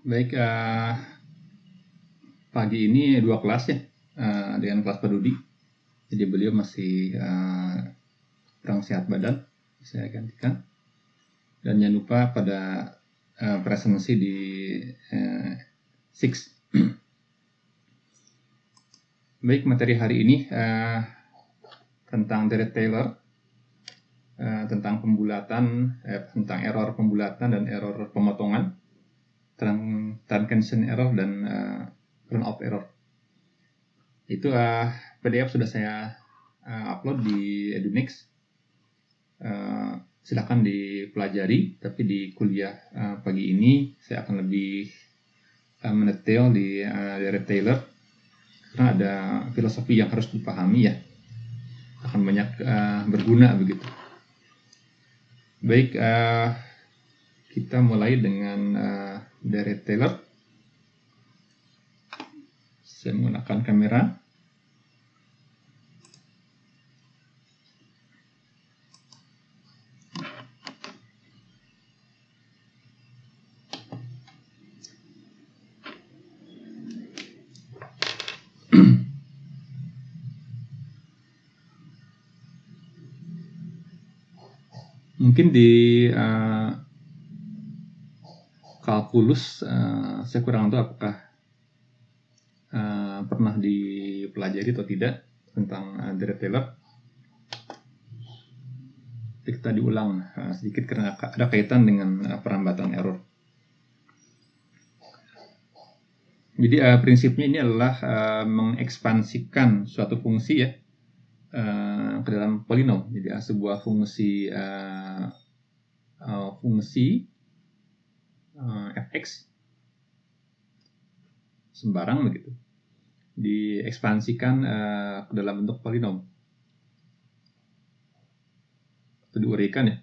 Baik, pagi ini 2 kelas ya, dengan kelas Pak Dudi. Jadi beliau masih kurang sehat badan, saya gantikan. Dan jangan lupa pada presensi di 6. Baik, materi hari ini tentang Derek Taylor, tentang pembulatan, tentang error pembulatan dan error pemotongan, truncation error dan runoff error. Itu PDF sudah saya upload di Edunix. Silakan dipelajari, tapi di kuliah pagi ini saya akan lebih mendetail di Derek Taylor karena ada filosofi yang harus dipahami ya, akan banyak berguna begitu. Baik, kita mulai dengan Derek Taylor. Saya menggunakan kamera. Mungkin di kalkulus saya kurang tahu apakah pernah dipelajari atau tidak tentang Derek Taylor. Kita diulang sedikit karena ada kaitan dengan perambatan error. Jadi prinsipnya ini adalah mengekspansikan suatu fungsi ya ke dalam polinom. Jadi sebuah fungsi fx sembarang begitu diekspansikan ke dalam bentuk polinom. Itu diuraikan ya,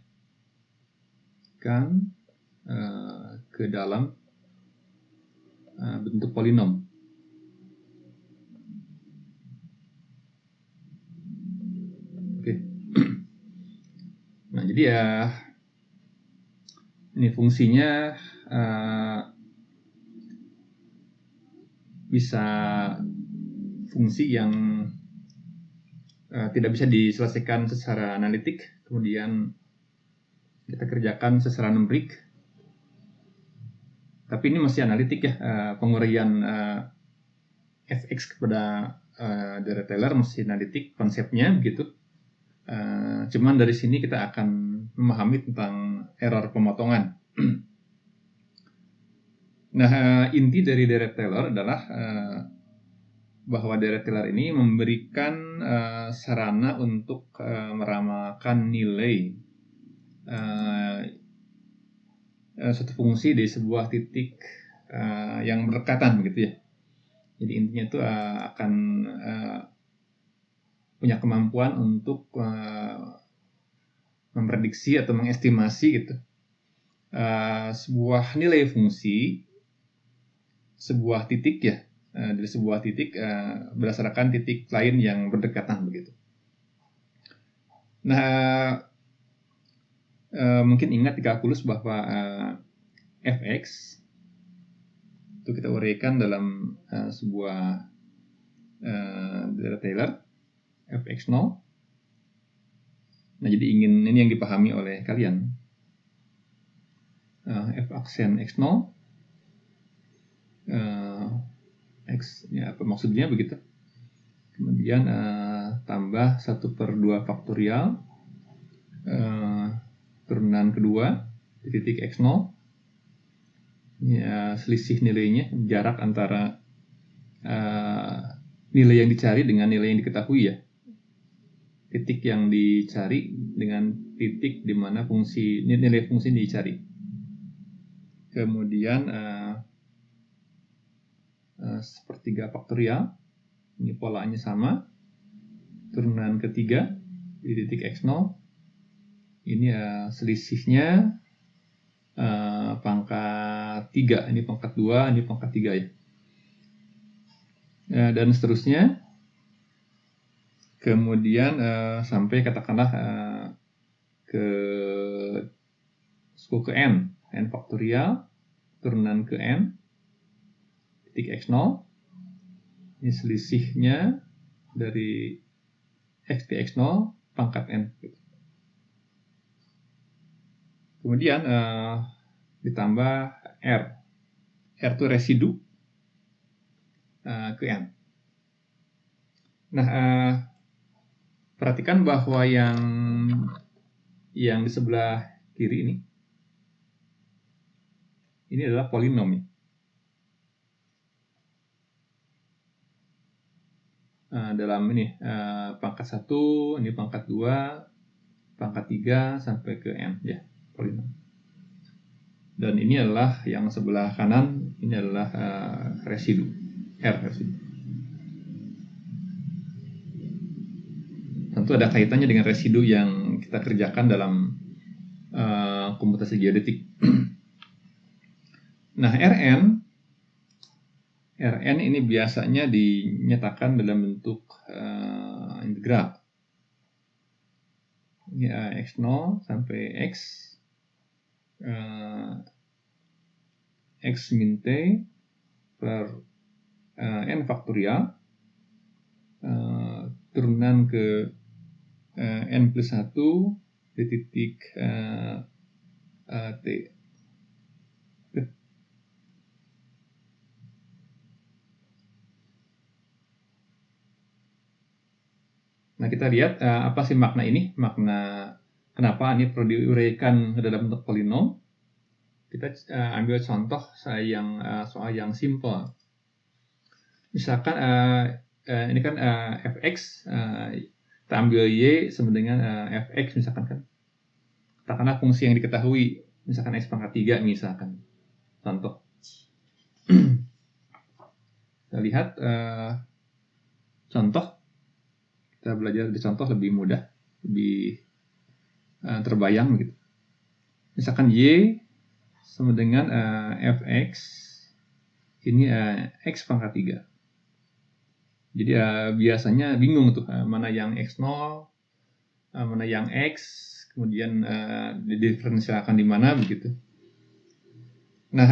kan ke dalam bentuk polinom. Oke. Nah, jadi ya ini fungsinya bisa fungsi yang tidak bisa diselesaikan secara analitik, kemudian kita kerjakan secara numerik. Tapi ini masih analitik ya, penguraian fx kepada Derek Taylor masih analitik konsepnya begitu. Cuman dari sini kita akan memahami tentang error pemotongan. Nah, inti dari Derek Taylor adalah bahwa Derek Taylor ini memberikan sarana untuk meramalkan nilai suatu fungsi di sebuah titik yang berdekatan begitu ya. Jadi intinya itu akan punya kemampuan untuk memprediksi atau mengestimasi gitu sebuah nilai fungsi sebuah titik ya, dari sebuah titik berdasarkan titik lain yang berdekatan begitu. Nah, mungkin ingat di kalkulus bahwa fx itu kita uraikan dalam sebuah Derek Taylor fx 0. Nah, jadi ini yang dipahami oleh kalian. F aksen x0 x ya, apa maksudnya begitu. Kemudian tambah 1/2 faktorial turunan kedua di titik x0 ya, selisih nilainya, jarak antara nilai yang dicari dengan nilai yang diketahui ya, titik yang dicari dengan titik di mana nilai fungsi dicari. Kemudian 1/3 faktorial, ini polanya sama, turunan ketiga di titik x0, ini selisihnya pangkat 3, ini pangkat 2, ini pangkat 3 ya. Dan seterusnya. Kemudian sampai katakanlah ke n faktorial turunan ke n titik X0. Ini selisihnya dari X ke X0 pangkat N. Kemudian ditambah R. R itu residu ke N. Nah, perhatikan bahwa yang di sebelah kiri ini adalah polinom ya. Dalam ini pangkat 1, ini pangkat 2, pangkat 3 sampai ke N ya, polinom. Dan ini adalah yang sebelah kanan, ini adalah residu, R residu. Tentu ada kaitannya dengan residu yang kita kerjakan dalam komputasi geodetik. Nah, Rn ini biasanya dinyatakan dalam bentuk integral. Ini X0 sampai X X min T per N faktorial turunan ke N plus 1 di titik T. Nah, kita lihat apa sih makna ini, makna kenapa ini perlu diuraikan ke dalam bentuk polinom. Kita ambil contoh soal yang simple. Misalkan ini kan fx, kita ambil y sama dengan fx misalkan kan. Katakanlah fungsi yang diketahui, misalkan x pangkat 3 misalkan. Contoh. Kita lihat contoh. Kita belajar di contoh lebih mudah, lebih terbayang gitu. Misalkan y sama dengan fx, ini x pangkat 3. Jadi biasanya bingung tuh mana yang x0, mana yang x, kemudian didiferensialkan di mana begitu. Nah,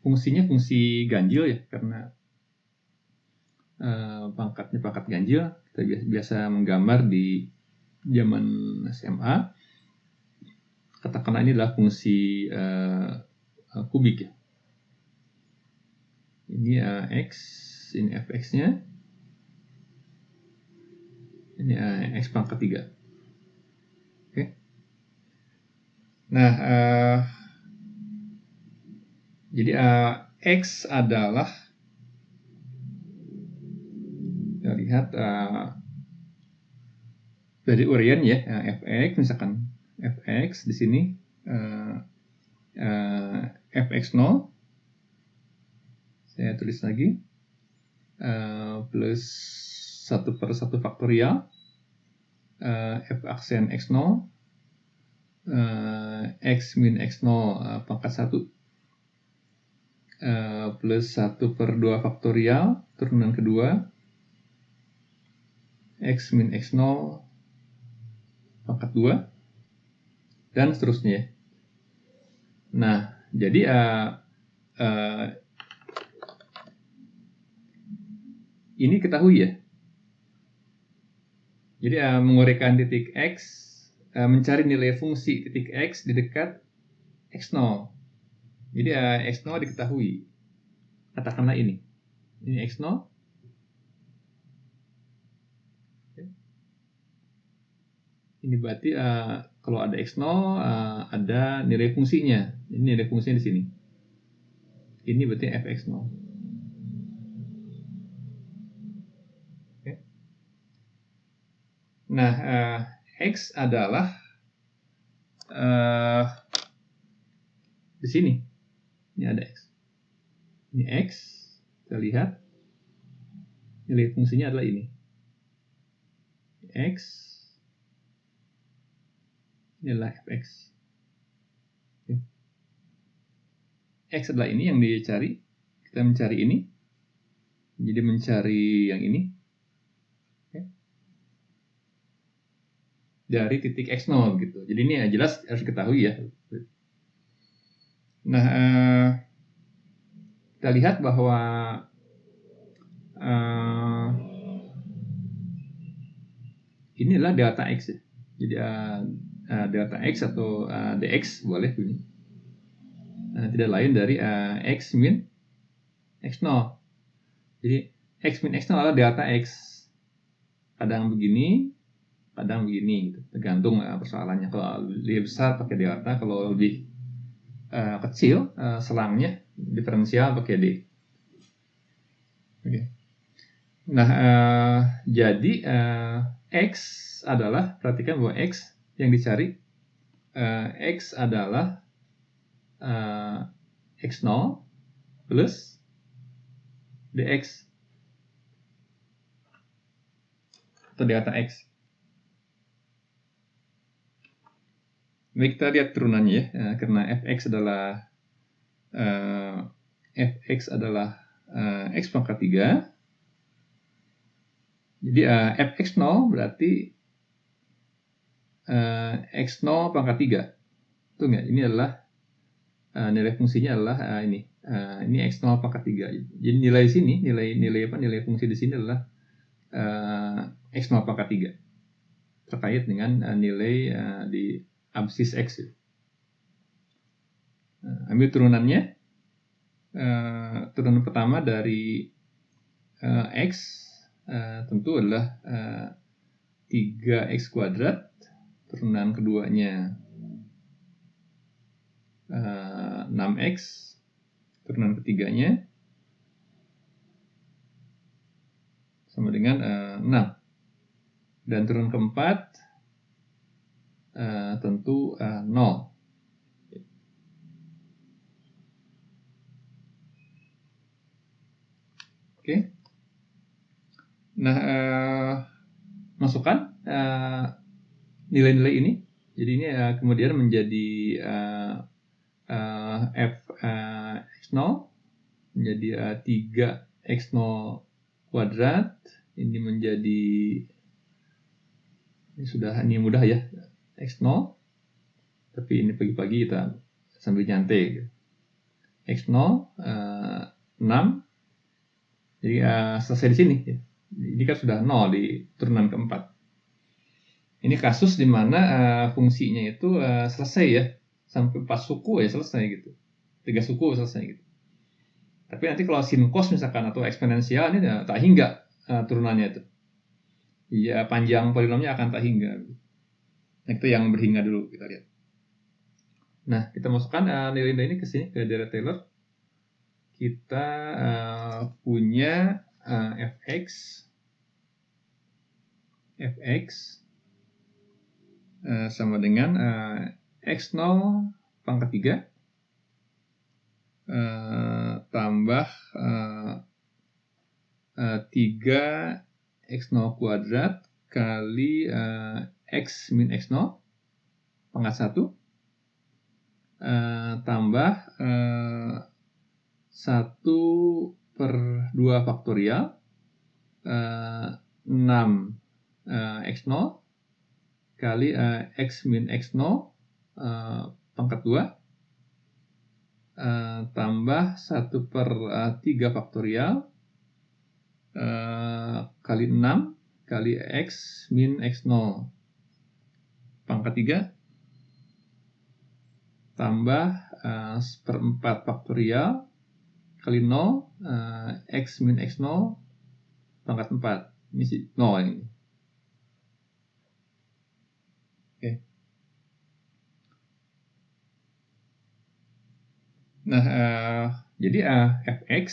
fungsinya fungsi ganjil ya, karena pangkatnya pangkat ganjil. Kita biasa menggambar di zaman SMA. Katakanlah ini adalah fungsi kubik ya. Ini x, ini fx-nya. Ini x pangkat 3. Oke. Nah, jadi x adalah, kita lihat dari uraian ya, fx misalkan fx di sini fx0, saya tulis lagi plus 1/1 faktorial f aksen x0 x min x0 pangkat 1 plus 1/2 faktorial turunan kedua x min x0 pangkat 2 dan seterusnya. Nah, jadi ini ketahui ya. Jadi menguraikan titik x, mencari nilai fungsi titik x di dekat x0. Jadi x0 diketahui. Katakanlah ini x0. Ini berarti kalau ada x0 ada nilai fungsinya. Ini nilai fungsinya di sini. Ini berarti fx0. Oke. Nah, x adalah di sini. Ini ada x. Ini x. Kita lihat. Nilai fungsinya adalah ini. X. Ini adalah fx. Oke. X adalah ini yang dicari. Kita mencari ini. Jadi mencari yang ini. Oke. Dari titik x0 gitu. Jadi ini jelas harus diketahui ya. Nah, kita lihat bahwa uh, inilah delta X ya. Jadi delta X atau dx boleh ini. Tidak lain dari X min X0. Jadi X min X0 adalah delta X. Kadang begini, kadang begini gitu. Tergantung persoalannya. Kalau lebih besar pakai delta, kalau lebih kecil selangnya diferensial pakai D. Oke. Nah, jadi X adalah, perhatikan bahwa X yang dicari X adalah X0 plus dx atau delta X. Baik, kita lihat turunannya ya, karena fx adalah x pangkat 3. Jadi fx0 berarti x0 pangkat 3. Itu enggak? Ini adalah nilai fungsinya adalah ini x0 pangkat 3. Jadi nilai sini, nilai fungsi di sini adalah x0 pangkat 3. Terkait dengan nilai di absis X. Ambil turunannya. Turunan pertama dari X tentu adalah 3x kuadrat. Turunan keduanya 6x. Turunan ketiganya sama dengan 6. Dan turunan keempat tentu 0. Oke. Nah, masukkan nilai-nilai ini. Jadi ini kemudian menjadi fx0 menjadi 3x0 kuadrat. Ini menjadi, ini mudah ya, x0. Tapi ini pagi-pagi kita sambil nyantai. x0 6. Jadi selesai di sini. Ini kan sudah 0 di turunan keempat. Ini kasus di mana fungsinya itu selesai ya, sampai 4 suku ya selesai gitu, 3 suku selesai gitu. Tapi nanti kalau sin cos misalkan atau eksponensial ini tak hingga turunannya itu. Ya panjang polinomnya akan tak hingga. Nah, itu yang berhingga dulu kita lihat. Nah, kita masukkan nilai-nilai ini ke sini ke Dirac-Taylor. Kita punya fx sama dengan x0 pangkat 3 tambah 3x0 kuadrat kali x min x0 pangkat 1 tambah 1/2 faktorial 6x0 kali x min x0 pangkat 2 tambah 1/3 faktorial kali 6 kali x min x0 pangkat 3 tambah 1/4 faktorial kali 0 x min x0 pangkat 4. Ini sih 0 ini. Oke. Nah, jadi fx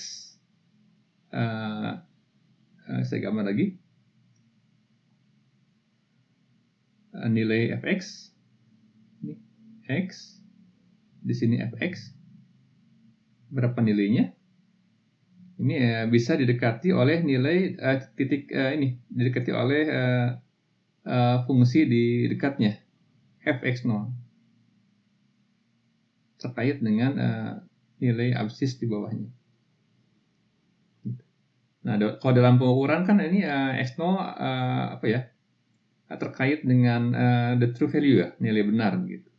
saya gambar lagi. Nilai fx ini x, di sini fx. Berapa nilainya? Ini bisa didekati oleh nilai titik ini, didekati oleh fungsi di dekatnya fx0 terkait dengan nilai absis di bawahnya. Nah, kalau dalam pengukuran kan ini x0 apa ya, terkait dengan the true value ya, nilai benar gitu.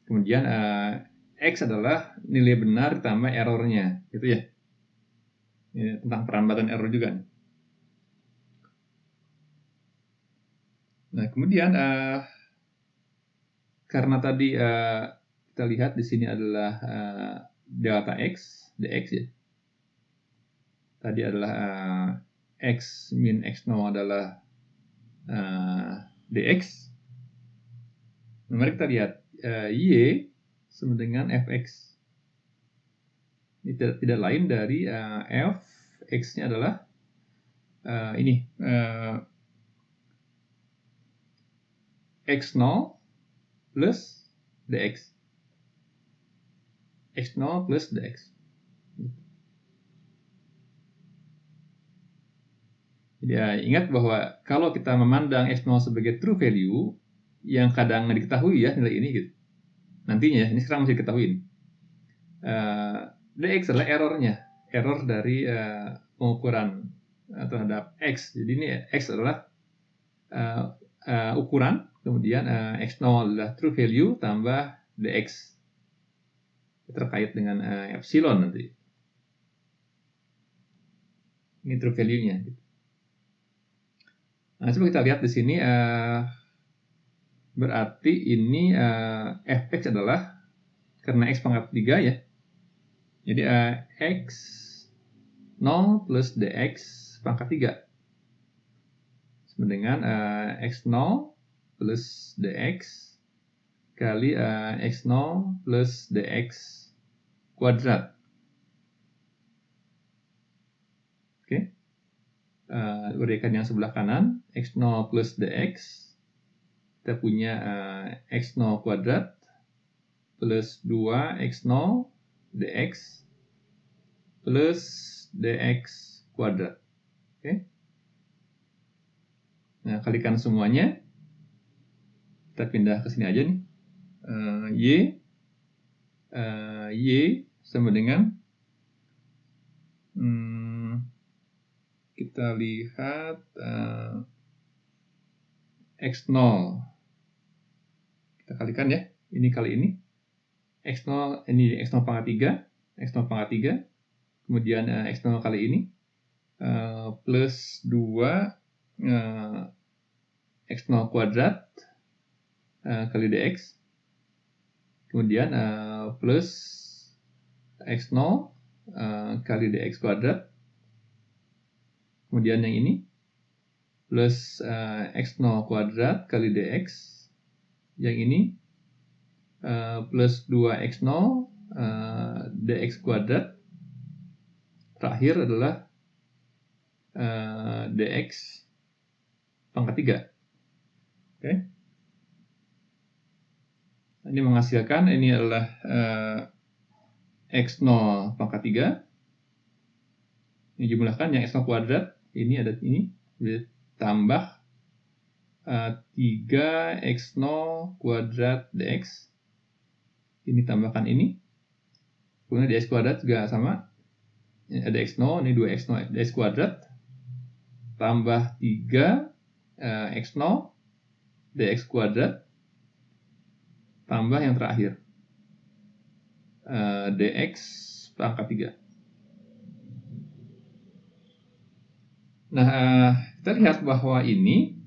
Kemudian X adalah nilai benar ditambah errornya, gitu ya. Ini tentang perambatan error juga. Nah, kemudian karena tadi kita lihat di sini adalah delta X, dx ya. Tadi adalah X min X0 adalah dx. Mari kita lihat Y sama dengan fx. Ini tidak lain dari f x-nya adalah ini x0 plus dx. x0 plus dx. Jadi ingat bahwa kalau kita memandang x0 sebagai true value yang kadang diketahui ya nilai ini gitu. Nantinya ini sekarang masih diketahui. Dx adalah error dari pengukuran terhadap x. Jadi ini x adalah ukuran, kemudian x0 adalah true value tambah dx terkait dengan epsilon nanti. Ini true value-nya. Nah, coba kita lihat di sini berarti ini fx adalah karena x pangkat 3 ya. Jadi x 0 plus dx pangkat 3 sama dengan x0 plus dx kali x0 plus dx kuadrat. Oke. Uraikan yang sebelah kanan, x0 plus dx, kita punya x0 kuadrat plus 2x0 dx plus dx kuadrat. Oke. Nah, kalikan semuanya. Kita pindah ke sini aja nih. Y sama dengan kita lihat x0. Kita kalikan ya. Ini kali ini. X0 ini x0 pangkat 3, x0 pangkat 3. Kemudian x0 kali ini plus 2 x0 kuadrat kali dx. Kemudian plus x0 kali dx kuadrat. Kemudian yang ini plus x0 kuadrat kali dx. Yang ini plus 2x0 dx kuadrat. Terakhir adalah dx pangkat 3. Oke. Ini menghasilkan, ini adalah x0 pangkat 3. Ini jumlahkan yang x0 kuadrat. Ini ada ini. Tambah 3x0 kuadrat dx. Ini tambahkan ini. Kemudian dx kuadrat juga sama. Ini ada x0, ini 2x0 dx kuadrat. Tambah 3 x0 dx kuadrat. Tambah yang terakhir. Dx pangkat 3. Nah, kita lihat bahwa ini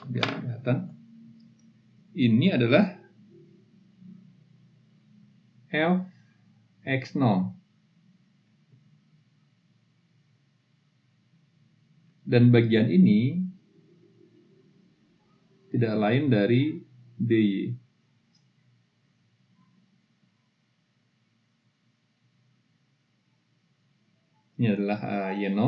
biar kelihatan. Ini adalah fx0. Dan bagian ini tidak lain dari dy. Ini adalah y0.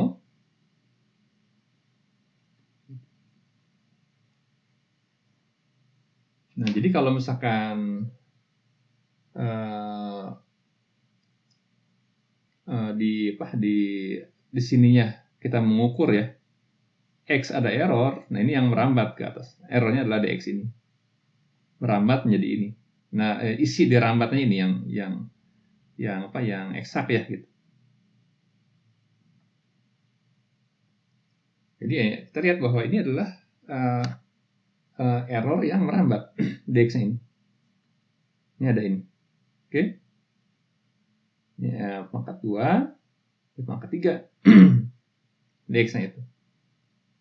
Nah, jadi kalau misalkan di sininya kita mengukur ya, x ada error, nah ini yang merambat ke atas. Errornya adalah dx ini. Merambat menjadi ini. Nah, isi di rambatnya ini yang eksak ya gitu. Jadi kita lihat bahwa ini adalah error yang merambat dx ini. Ini ada ini. Oke. Ini pangkat 2, ini pangkat 3. dx-nya itu.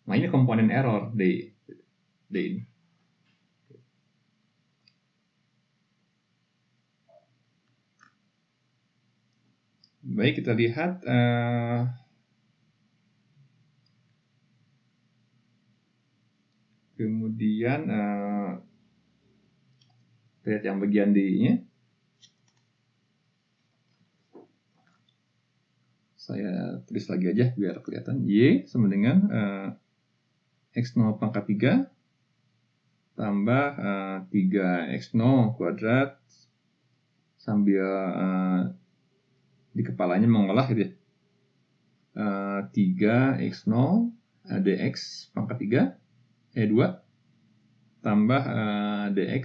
Nah, ini komponen error D ini. Baik, kita lihat kemudian lihat yang bagian D-nya. Saya tulis lagi aja biar kelihatan. Y sama dengan X0 pangkat 3 tambah 3X0 kuadrat sambil di kepalanya mengolah gitu ya. 3X0 dx pangkat 3 2 tambah dx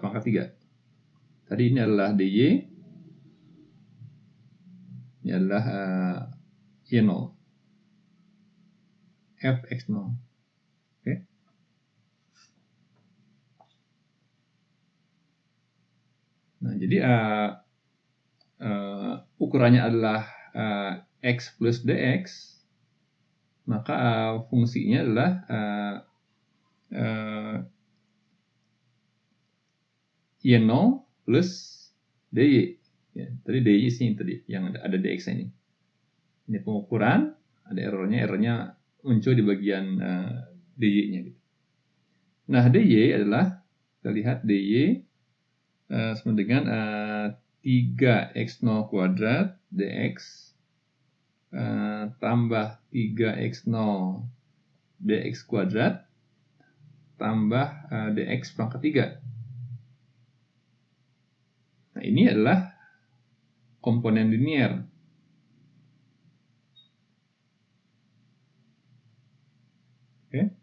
pangkat 3. Tadi ini adalah dy, ini adalah y0 fx0. Oke. Nah, jadi ukurannya adalah x plus dx, maka fungsinya adalah y0 plus dy. Ya, tadi dy sini tadi yang ada dx ini. Ini pengukuran, ada errornya muncul di bagian dy-nya. Gitu. Nah, dy adalah, kita lihat dy sama dengan 3x0 kuadrat dx tambah 3x0 dx kuadrat tambah dx pangkat 3. Nah, ini adalah komponen linier. Oke.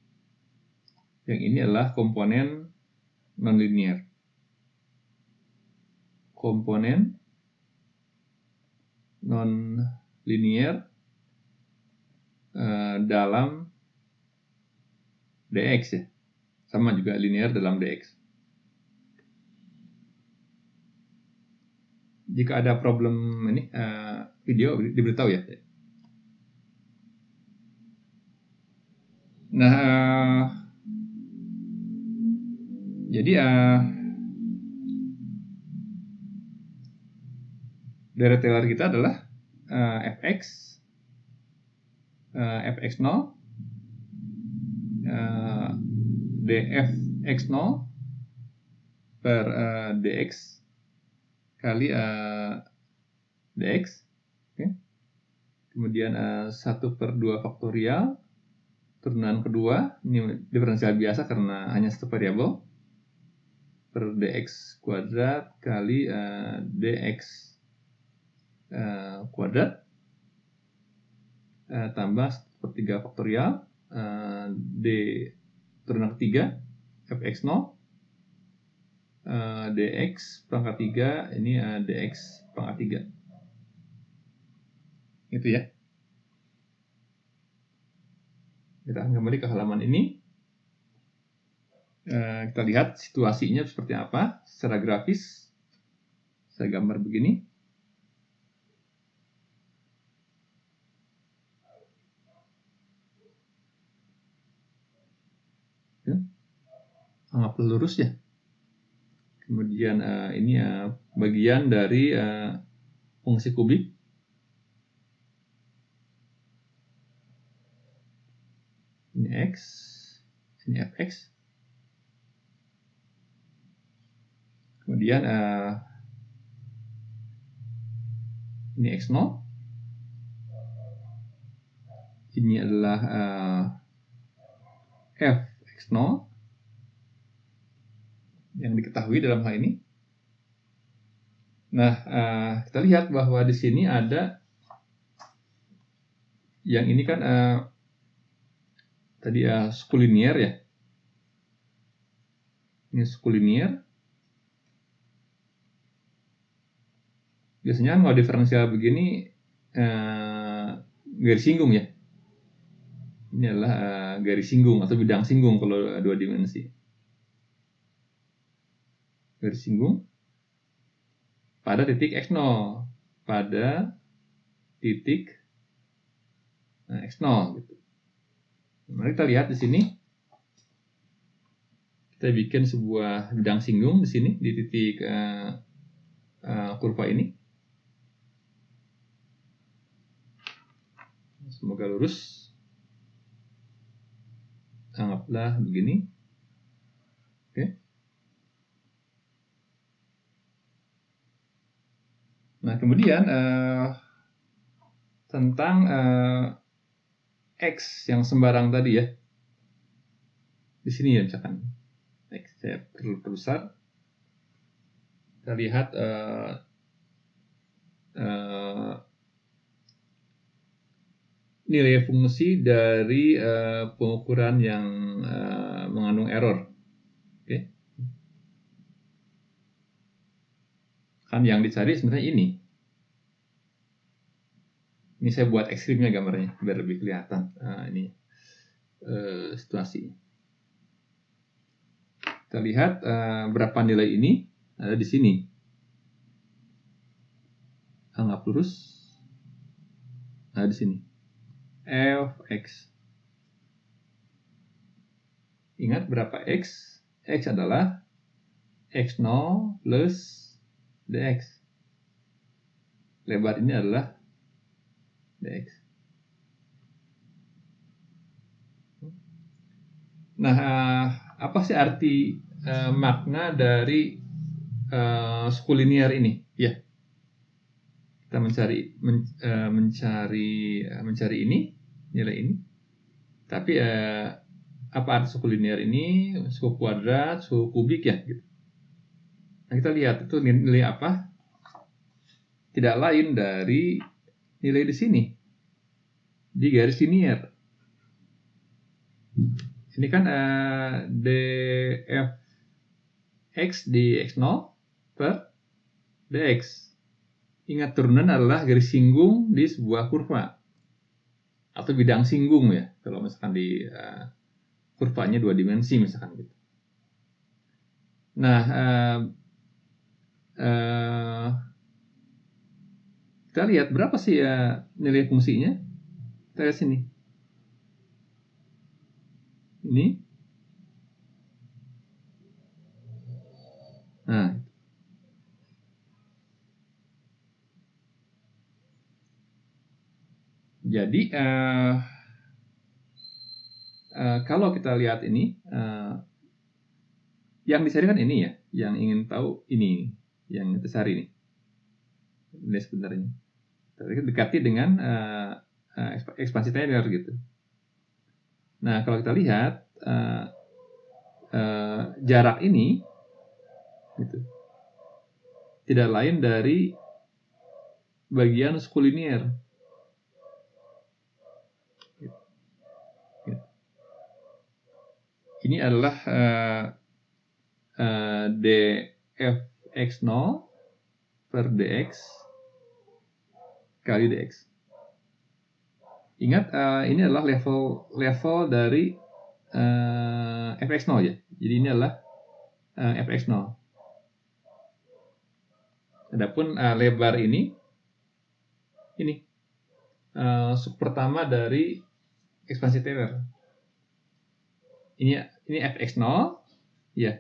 Yang ini adalah komponen nonlinier. Komponen non-linier dalam dx ya, sama juga linier dalam dx. Jika ada problem ini video diberitahu ya. Nah, jadi Deret Taylor kita adalah fx fx0 dfx0 per dx kali dx. Okay. Kemudian 1/2 faktorial turunan kedua, ini diferensial biasa karena hanya satu variabel, per dx kuadrat kali dx kuadrat tambah 1/3 faktorial d turunan ketiga fx0 dx pangkat 3, ini dx pangkat 3. Itu ya. Kita akan kembali ke halaman ini. Kita lihat situasinya seperti apa secara grafis. Saya gambar begini. Anggap lurus ya. Kemudian ini bagian dari fungsi kubik. Ini x, ini fx. Kemudian ini x0. Ini adalah fx0 yang diketahui dalam hal ini. Nah, kita lihat bahwa di sini ada yang ini kan tadi suku linier ya. Ini suku linier. Biasanya kalau diferensial begini garis singgung ya. Ini adalah garis singgung atau bidang singgung kalau 2 dimensi. Garis singgung. pada titik X0, pada titik X0 gitu. Mari kita lihat di sini. Kita bikin sebuah bidang singgung di sini di titik kurva ini. Semoga lurus. Anggaplah begini. Oke. Nah, kemudian tentang X yang sembarang tadi ya. Di sini ya misalkan. X saya perlu perbesar. Kita lihat nilai fungsi dari pengukuran yang mengandung error. Oke. Kan yang dicari sebenarnya ini. Ini saya buat ekstrimnya gambarnya biar lebih kelihatan. Ini situasi. Kita lihat berapa nilai ini ada di sini. Anggap lurus. Ada di sini. Fx. Ingat berapa x? X adalah x0 plus dx. Lebar ini adalah dx. Nah, apa sih arti makna dari suku linear ini? Ya, kita mencari ini, nilai ini. Tapi apa arti suku linear ini? Suku kuadrat, suku kubik ya. Gitu. Nah, kita lihat itu nilai apa? Tidak lain dari nilai di sini, di garis linear. Ini kan dfx di x0 per dx. Ingat turunan adalah garis singgung di sebuah kurva atau bidang singgung ya. Kalau misalkan di kurvanya 2 dimensi misalkan gitu. Nah, kita lihat berapa sih nilai fungsinya. Kita lihat sini. Ini. Nah, jadi kalau kita lihat ini, yang dicari kan ini ya, yang ingin tahu ini, yang dicari ini, nilai sebenarnya. Dekati dengan ekspansi Taylor gitu. Nah, kalau kita lihat jarak ini, gitu, tidak lain dari bagian suku linear. Ini adalah dfx0 per dx kali dx. Ingat, ini adalah level dari fx0 ya. Jadi ini adalah fx0. Adapun lebar ini suku pertama dari ekspansi Taylor. Ini fx0 ya.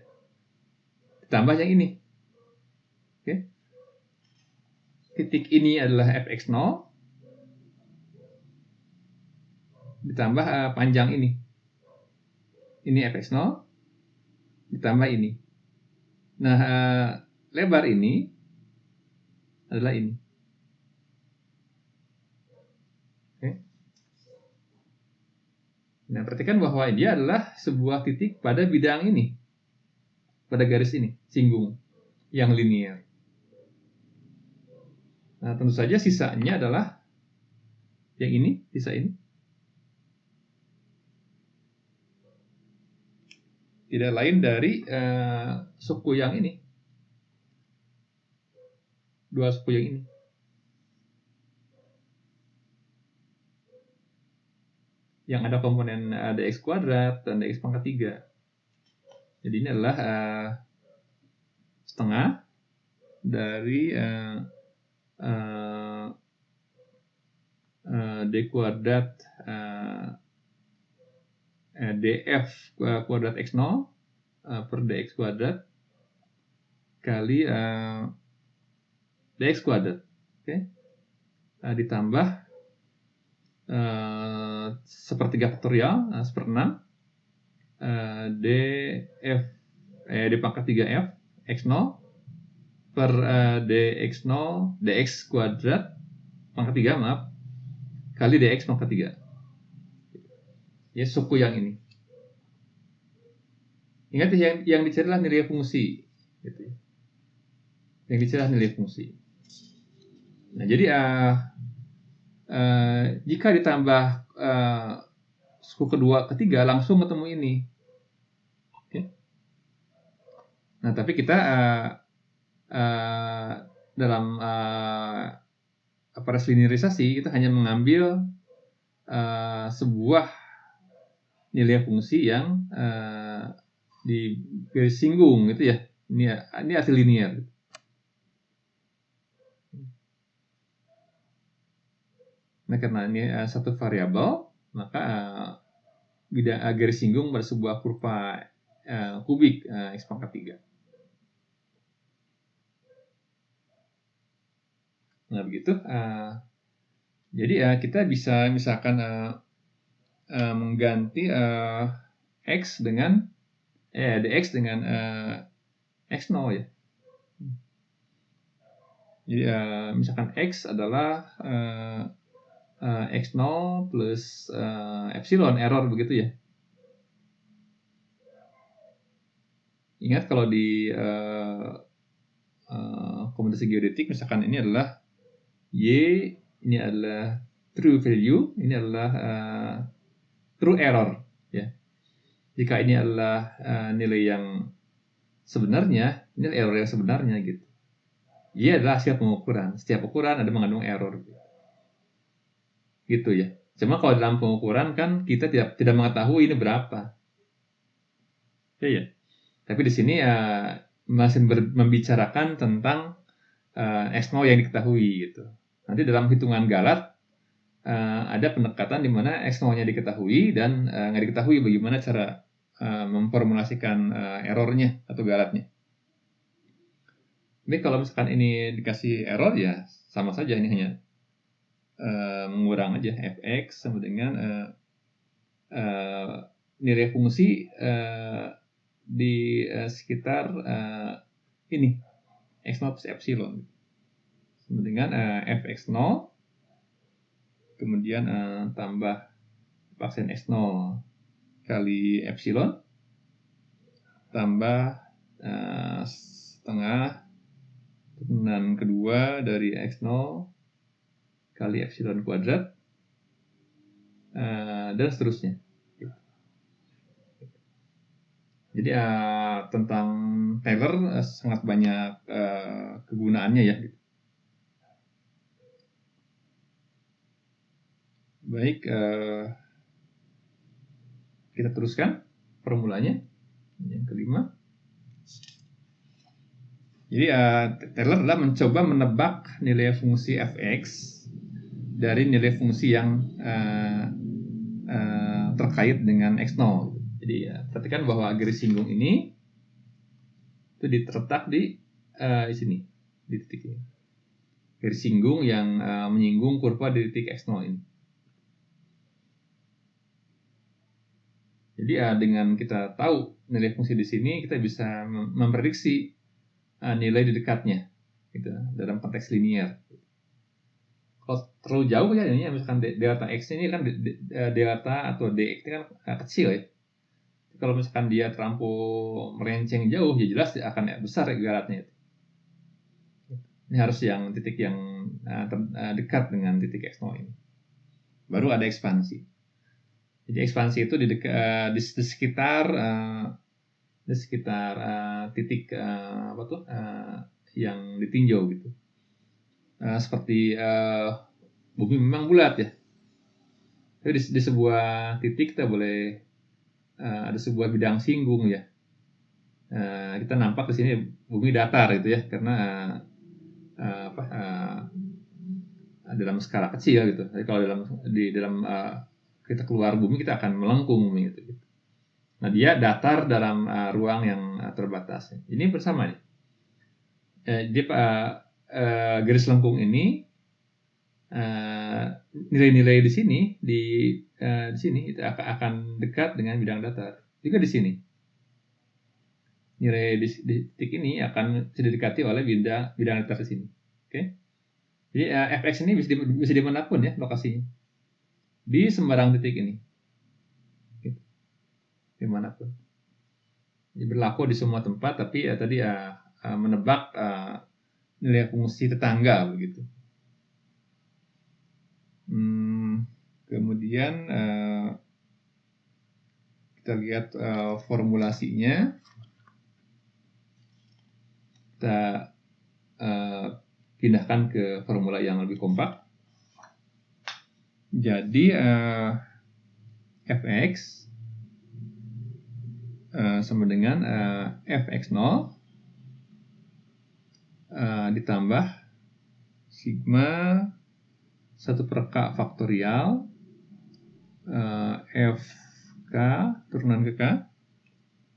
Ditambah yang ini. Oke. Titik ini adalah fx0 ditambah panjang ini. Ini fx0 ditambah ini. Nah, lebar ini adalah ini. Oke. Nah, perhatikan bahwa dia adalah sebuah titik pada bidang ini. Pada garis ini, singgung, yang linear. Nah, tentu saja sisanya adalah yang ini, sisa ini. Tidak lain dari suku yang ini. Dua suku yang ini. Yang ada komponen dx kuadrat dan dx pangkat 3. Jadi ini adalah setengah dari d kuadrat df kuadrat x0 per dx kuadrat kali dx kuadrat, oke? Ditambah sepertiga faktorial seper6 d pangkat 3f x0 per dx0 dx kuadrat pangkat 3 maaf kali dx pangkat 3 ya, suku yang ini. Ingat yang dicari adalah nilai fungsi gitu. Yang dicari adalah nilai fungsi. Nah, jadi jika ditambah suku kedua ketiga langsung ketemu ini. Oke. Nah, tapi kita dalam operasi linearisasi kita hanya mengambil sebuah nilai fungsi yang disinggung gitu ya. Ini hasil linear. Nah, karena ini satu variabel, maka garis singgung pada sebuah kurva kubik x pangkat 3. Nah, begitu. Jadi kita bisa misalkan mengganti x dengan dx dengan x0 ya. Jadi misalkan x adalah x0 plus epsilon error begitu ya. Ingat kalau di komutasi geodetik misalkan ini adalah y, ini adalah true value, ini adalah true error ya. Jika ini adalah nilai yang sebenarnya, ini error yang sebenarnya gitu. Y adalah hasil pengukuran. Setiap ukuran ada mengandung error gitu ya. Cuma kalau dalam pengukuran kan kita tidak mengetahui ini berapa. Ya. Tapi di sini masih membicarakan tentang x0 yang diketahui gitu. Nanti dalam hitungan Galat ada pendekatan di mana x0-nya diketahui dan nggak diketahui bagaimana cara memformulasikan errornya atau Galatnya. Tapi kalau misalkan ini dikasih error ya sama saja, ini hanya mengurang aja fx sama dengan nilai fungsi di sekitar ini x0 plus epsilon sama dengan fx0 kemudian tambah vaksin x0 kali epsilon tambah setengah turunan kedua dari x0 kali epsilon kuadrat dan seterusnya. Jadi tentang Taylor sangat banyak kegunaannya ya. Baik, kita teruskan formulanya yang kelima. Jadi Taylor adalah mencoba menebak nilai fungsi fx dari nilai fungsi yang terkait dengan x0. Jadi perhatikan bahwa garis singgung ini itu terletak di sini, di titik ini. Garis singgung yang menyinggung kurva di titik x0 ini. Jadi dengan kita tahu nilai fungsi di sini, kita bisa memprediksi nilai di dekatnya, gitu, dalam konteks linear. Kalau terlalu jauh ya, ini misalkan delta x ini kan delta atau dx ini kan kecil ya. Kalau misalkan dia terlampau melenceng jauh, ya jelas akan besar galatnya itu. Ini harus yang titik yang dekat dengan titik x0 ini. Baru ada ekspansi. Jadi ekspansi itu di sekitar titik yang ditinjau gitu. Seperti bumi memang bulat ya. Tapi di sebuah titik kita boleh ada sebuah bidang singgung ya. kita nampak di sini bumi datar gitu ya, karena dalam skala kecil gitu. Jadi kalau dalam kita keluar bumi, kita akan melengkung bumi gitu. Nah, dia datar dalam ruang yang terbatas. Ini bersama nih. Dia garis lengkung ini nilai-nilai di sini di sini itu akan dekat dengan bidang datar. Juga di sini nilai di titik ini akan didekati oleh bidang datar di sini. Oke. Jadi fx ini bisa dimanapun ya lokasinya, di sembarang titik ini, gitu. Dimanapun. Ini berlaku di semua tempat, tapi tadi menebak nilai fungsi tetangga begitu. Kemudian kita lihat formulasinya. Kita pindahkan ke formula yang lebih kompak. Jadi fx sama dengan fx0 ditambah sigma 1 per k faktorial fk turunan ke k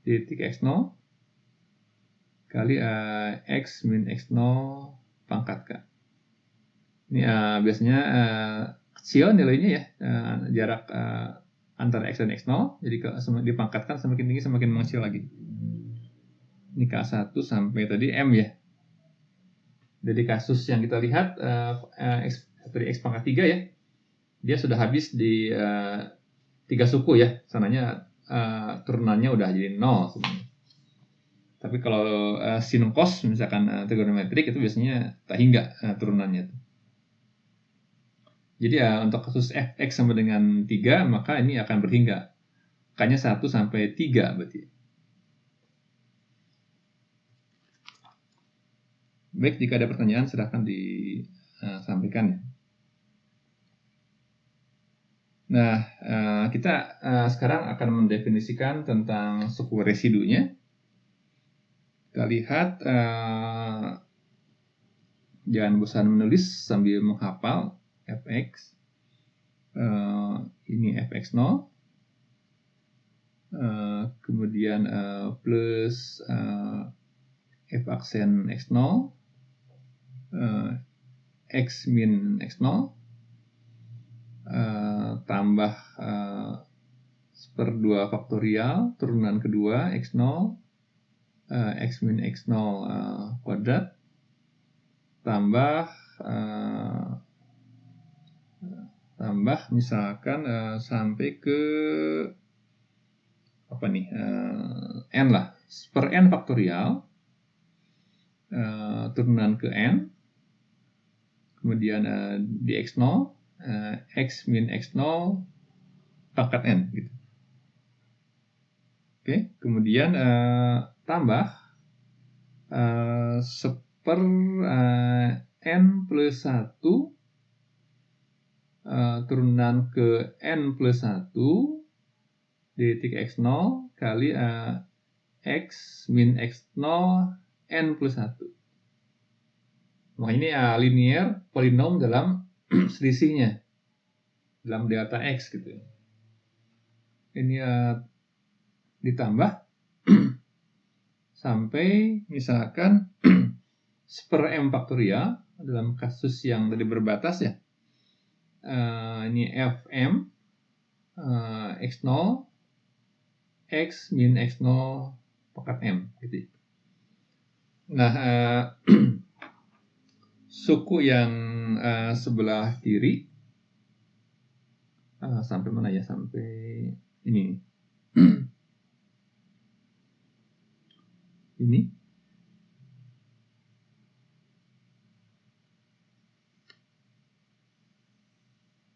di titik x0 kali x min x0 pangkat k. Ini biasanya kecil nilainya ya, jarak antara x dan x0, jadi dipangkatkan semakin tinggi semakin mengecil lagi. Ini K1 sampai tadi M ya. Jadi kasus yang kita lihat dari x pangkat 3 ya, dia sudah habis di 3 suku ya, sananya turunannya udah jadi 0 sebenarnya. Tapi kalau sin cos misalkan trigonometrik itu biasanya tak hingga turunannya. Jadi untuk kasus fx sama dengan 3 maka ini akan berhingga. K-nya 1 sampai 3 berarti. Baik, jika ada pertanyaan silahkan disampaikan. Nah, kita sekarang akan mendefinisikan tentang suku residunya. Kita lihat, jangan bosan menulis sambil menghafal fx. Ini fx0, kemudian plus f aksen x0, x min x0, tambah 1/2 faktorial turunan kedua x0, x min x0 kuadrat, tambah misalkan sampai ke apa nih, n lah, per n faktorial turunan ke n, kemudian di x0 x min x0 pangkat n gitu. Oke, kemudian tambah 1/n plus 1 turunan ke n plus 1 di titik x0 kali x min x0 n plus 1. Maka ini linear polinom dalam selisihnya, dalam delta x gitu. Ini ditambah sampai misalkan 1/m faktorial dalam kasus yang tadi berbatas ya. Ini fm x0 x min x0 pangkat m gitu. Nah, suku yang sebelah kiri sampai mana ya, sampai ini ini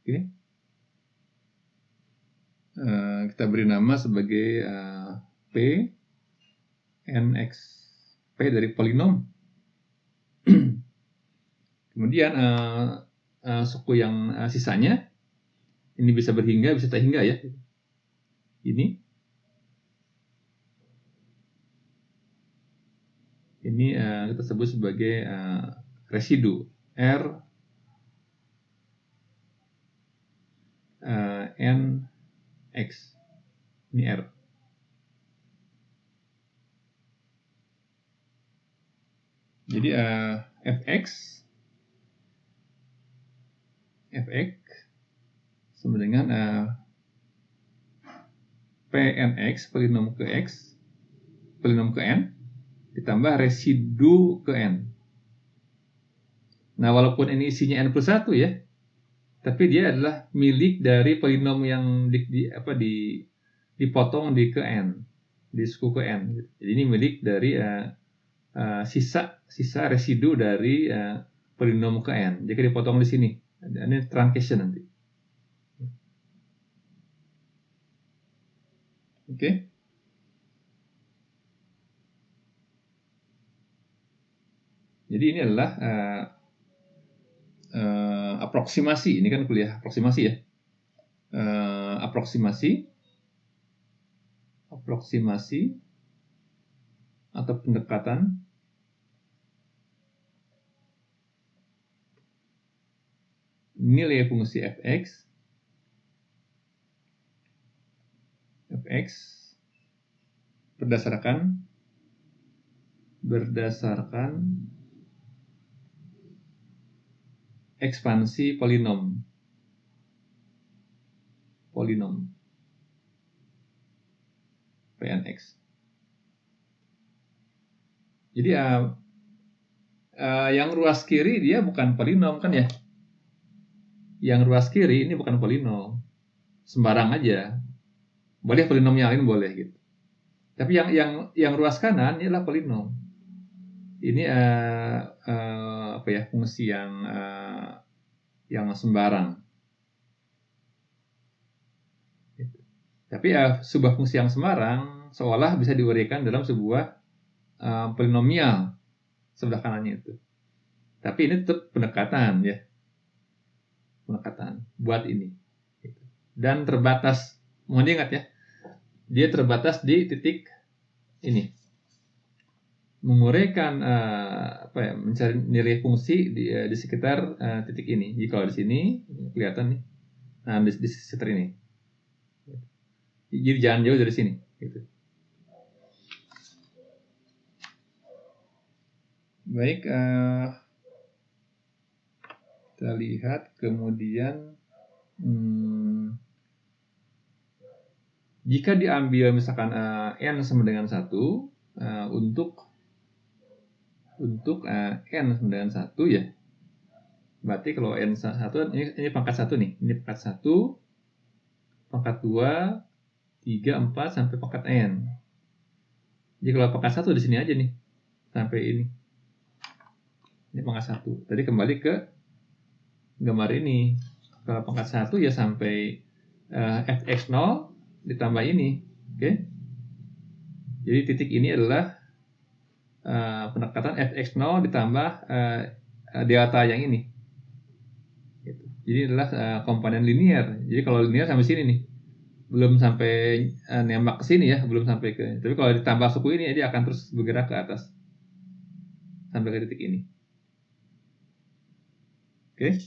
oke. Kita beri nama sebagai P nx P dari polinom. Kemudian suku yang sisanya ini bisa berhingga bisa tak hingga ya. Ini Ini kita sebut sebagai residu R N X. Ini R. Jadi fx sama dengan pnx, polinom ke x, polinom ke n, ditambah residu ke n. Nah, walaupun ini isinya n plus 1 ya, tapi dia adalah milik dari polinom yang dipotong di ke n, di suku ke n. Jadi ini milik dari sisa residu dari polinom ke n. Jika dipotong di sini, ini truncation nanti. Oke. Jadi ini adalah aproksimasi. Ini kan kuliah aproksimasi ya. Aproksimasi atau pendekatan nilai fungsi fx berdasarkan ekspansi polinom Pnx. Jadi yang ruas kiri dia bukan polinom kan ya? Yang ruas kiri ini bukan polinom, sembarang aja. Boleh polinom yang lain boleh gitu. Tapi yang ruas kanan ini adalah polinom. Ini fungsi yang sembarang. Tapi sebuah fungsi yang sembarang seolah bisa diuraikan dalam sebuah polinomial sebelah kanannya itu. Tapi ini tetap pendekatan ya. Pendekatan buat ini. Dan terbatas, mohon diingat ya, dia terbatas di titik ini. Menguraikan mencari nilai fungsi di sekitar titik ini. Jadi kalau di sini kelihatan nih, nah di sekitar ini. Jadi jangan jauh dari sini. Gitu. Baik, kita lihat kemudian jika diambil misalkan n sama dengan 1 untuk n sama dengan 1 ya. Berarti kalau n 1 ini pangkat 1 nih. Ini pangkat 1, pangkat 2, 3, 4 sampai pangkat n. Jadi kalau pangkat 1 di sini aja nih. Sampai ini. Ini pangkat 1. Tadi kembali ke gambar ini. Kalau pangkat 1 ya sampai fx0 ditambah ini. Oke. Jadi titik ini adalah pendekatan fx0 ditambah delta yang ini. Gitu. Jadi adalah komponen linear. Jadi kalau linear sampai sini nih. Belum sampai nembak ke sini ya, belum sampai ke. Tapi kalau ditambah suku ini dia akan terus bergerak ke atas. Sampai ke titik ini. Oke.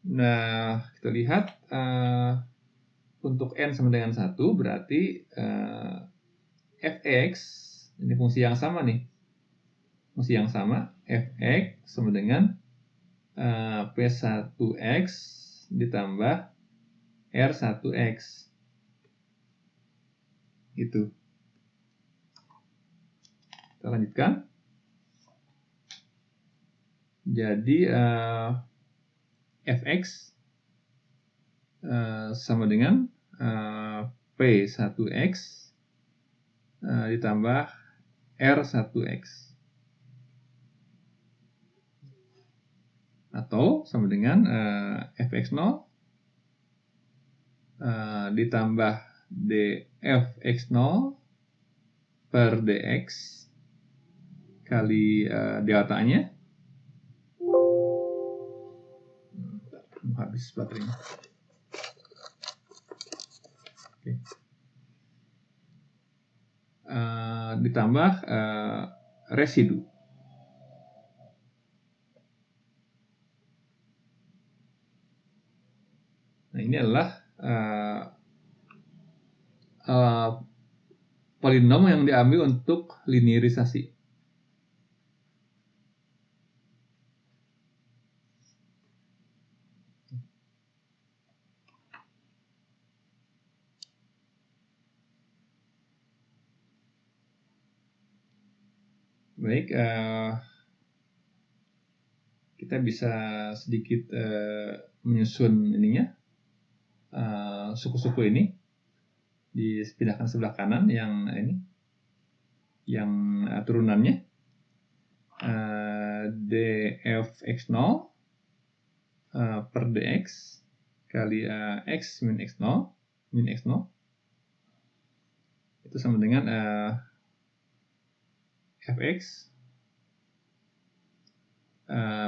Nah, kita lihat untuk n sama dengan 1 berarti fx, ini fungsi yang sama nih. Fungsi yang sama, fx sama dengan p1x ditambah r1x. Itu. Kita lanjutkan. Jadi fx sama dengan p1x ditambah r1x. Atau sama dengan fx0 ditambah dfx0 per dx kali deltanya. Habis baterainya. Oke. ditambah residu. Nah, ini adalah polinom yang diambil untuk linearisasi. Baik, kita bisa sedikit menyusun ininya, suku-suku ini dipindahkan sebelah kanan yang ini, yang turunannya dfx0 per dx kali x min x0 itu sama dengan fx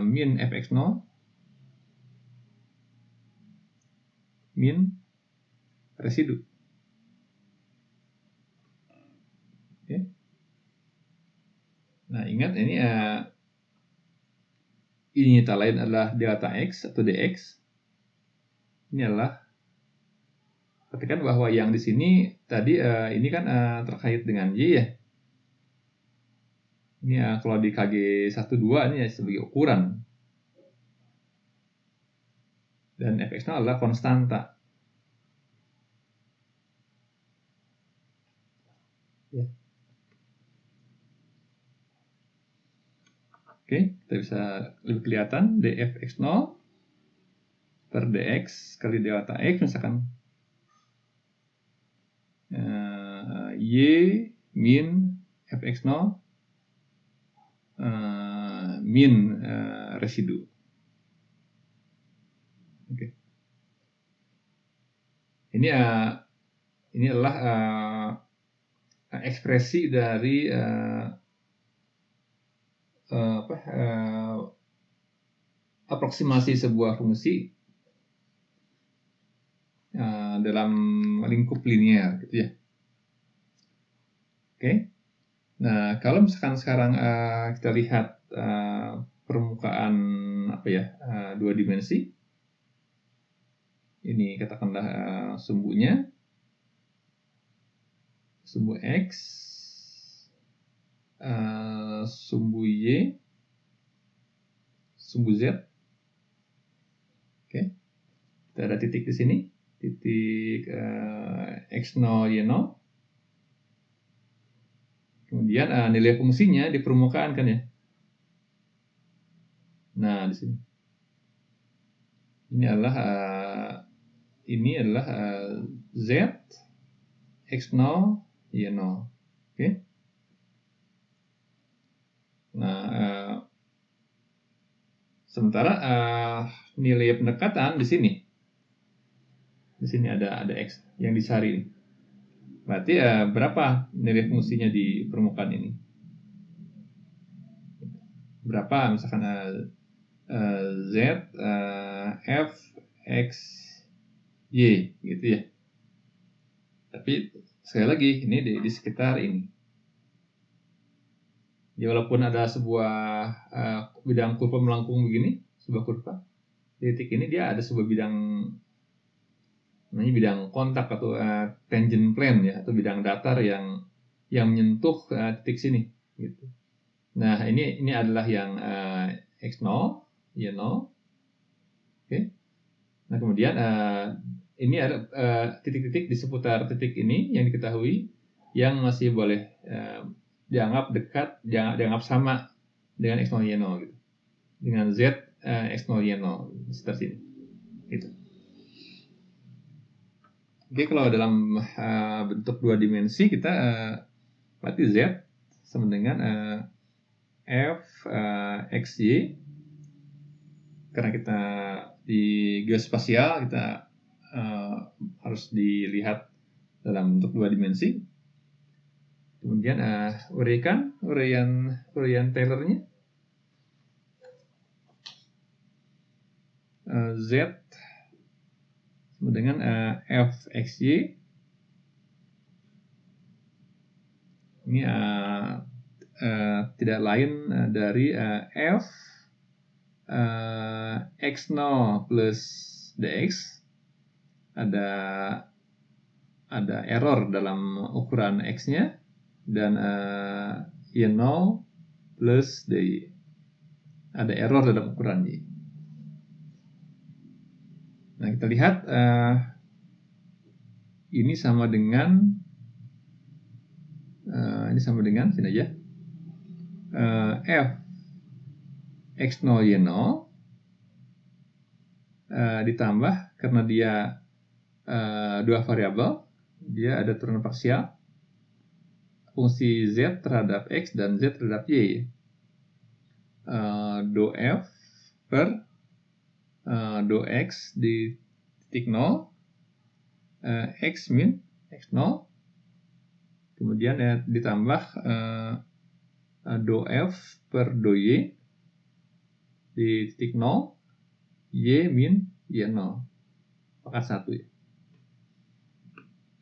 min fx0 min residu. Oke. Nah, ingat ini tak lain adalah delta x atau dx. Ini adalah, perhatikan bahwa yang di sini tadi ini kan terkait dengan y ya. Ini kalau di KG12 ini ya sebagai ukuran. Dan fx0 adalah konstanta. Ya. Oke, kita bisa lebih kelihatan dfx0 per dx kali delta x misalkan y min fx0 min residu. Oke. Ini adalah ekspresi dari aproksimasi sebuah fungsi dalam lingkup linear, gitu ya. Oke. Nah, kalau misalkan sekarang kita lihat permukaan dua dimensi. Ini katakanlah sumbunya, sumbu x, sumbu y, sumbu z. Oke. Kita ada titik di sini, titik x0 y0. Kemudian nilai fungsinya di permukaan kan ya. Nah, di sini. Ini adalah z x0 y0. Oke. Nah, sementara nilai pendekatan di sini. Di sini ada x yang dicari. Berarti berapa nilai fungsinya di permukaan ini? Berapa misalkan z f x y gitu ya. Tapi sekali lagi ini di sekitar ini. Ya, walaupun ada sebuah bidang kurva melengkung begini, sebuah kurva, di titik ini dia ada sebuah bidang, namanya bidang kontak atau tangent plane ya, atau bidang datar yang menyentuh titik sini gitu. Nah, ini adalah yang x0 y0. Oke. Nah, kemudian ini ada titik-titik di seputar titik ini yang diketahui yang masih boleh dianggap dekat, dianggap sama dengan x0 y0 gitu. Dengan z x0 y0 sekitar sini. Gitu. Oke, kalau dalam bentuk dua dimensi kita berarti z sama dengan f xy, karena kita di geospasial kita harus dilihat dalam bentuk dua dimensi. Kemudian uraian Taylor-nya z sama dengan f xy Ini tidak lain dari f x0 plus dx. Ada error dalam ukuran x-nya, dan y0 plus dy. Ada error dalam ukuran y. Nah, kita lihat ini sama dengan sini aja, f x0 y0 ditambah, karena dia dua variabel, dia ada turunan parsial fungsi z terhadap x dan z terhadap y. Do f per do x di titik 0, x min x0, kemudian ditambah do f per do y di titik 0, y min y0 pangkat 1 ya.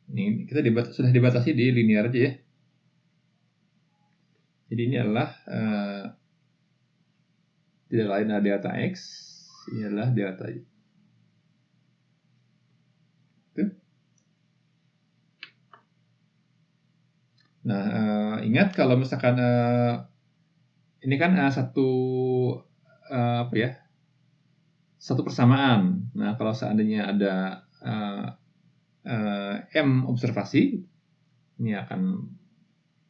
Ini kita sudah dibatasi di linear aja ya. Jadi ini adalah tidak lain dari delta x, ini adalah delta y. Nah, ingat kalau misalkan ini kan satu persamaan. Nah, kalau seandainya ada m observasi, ini akan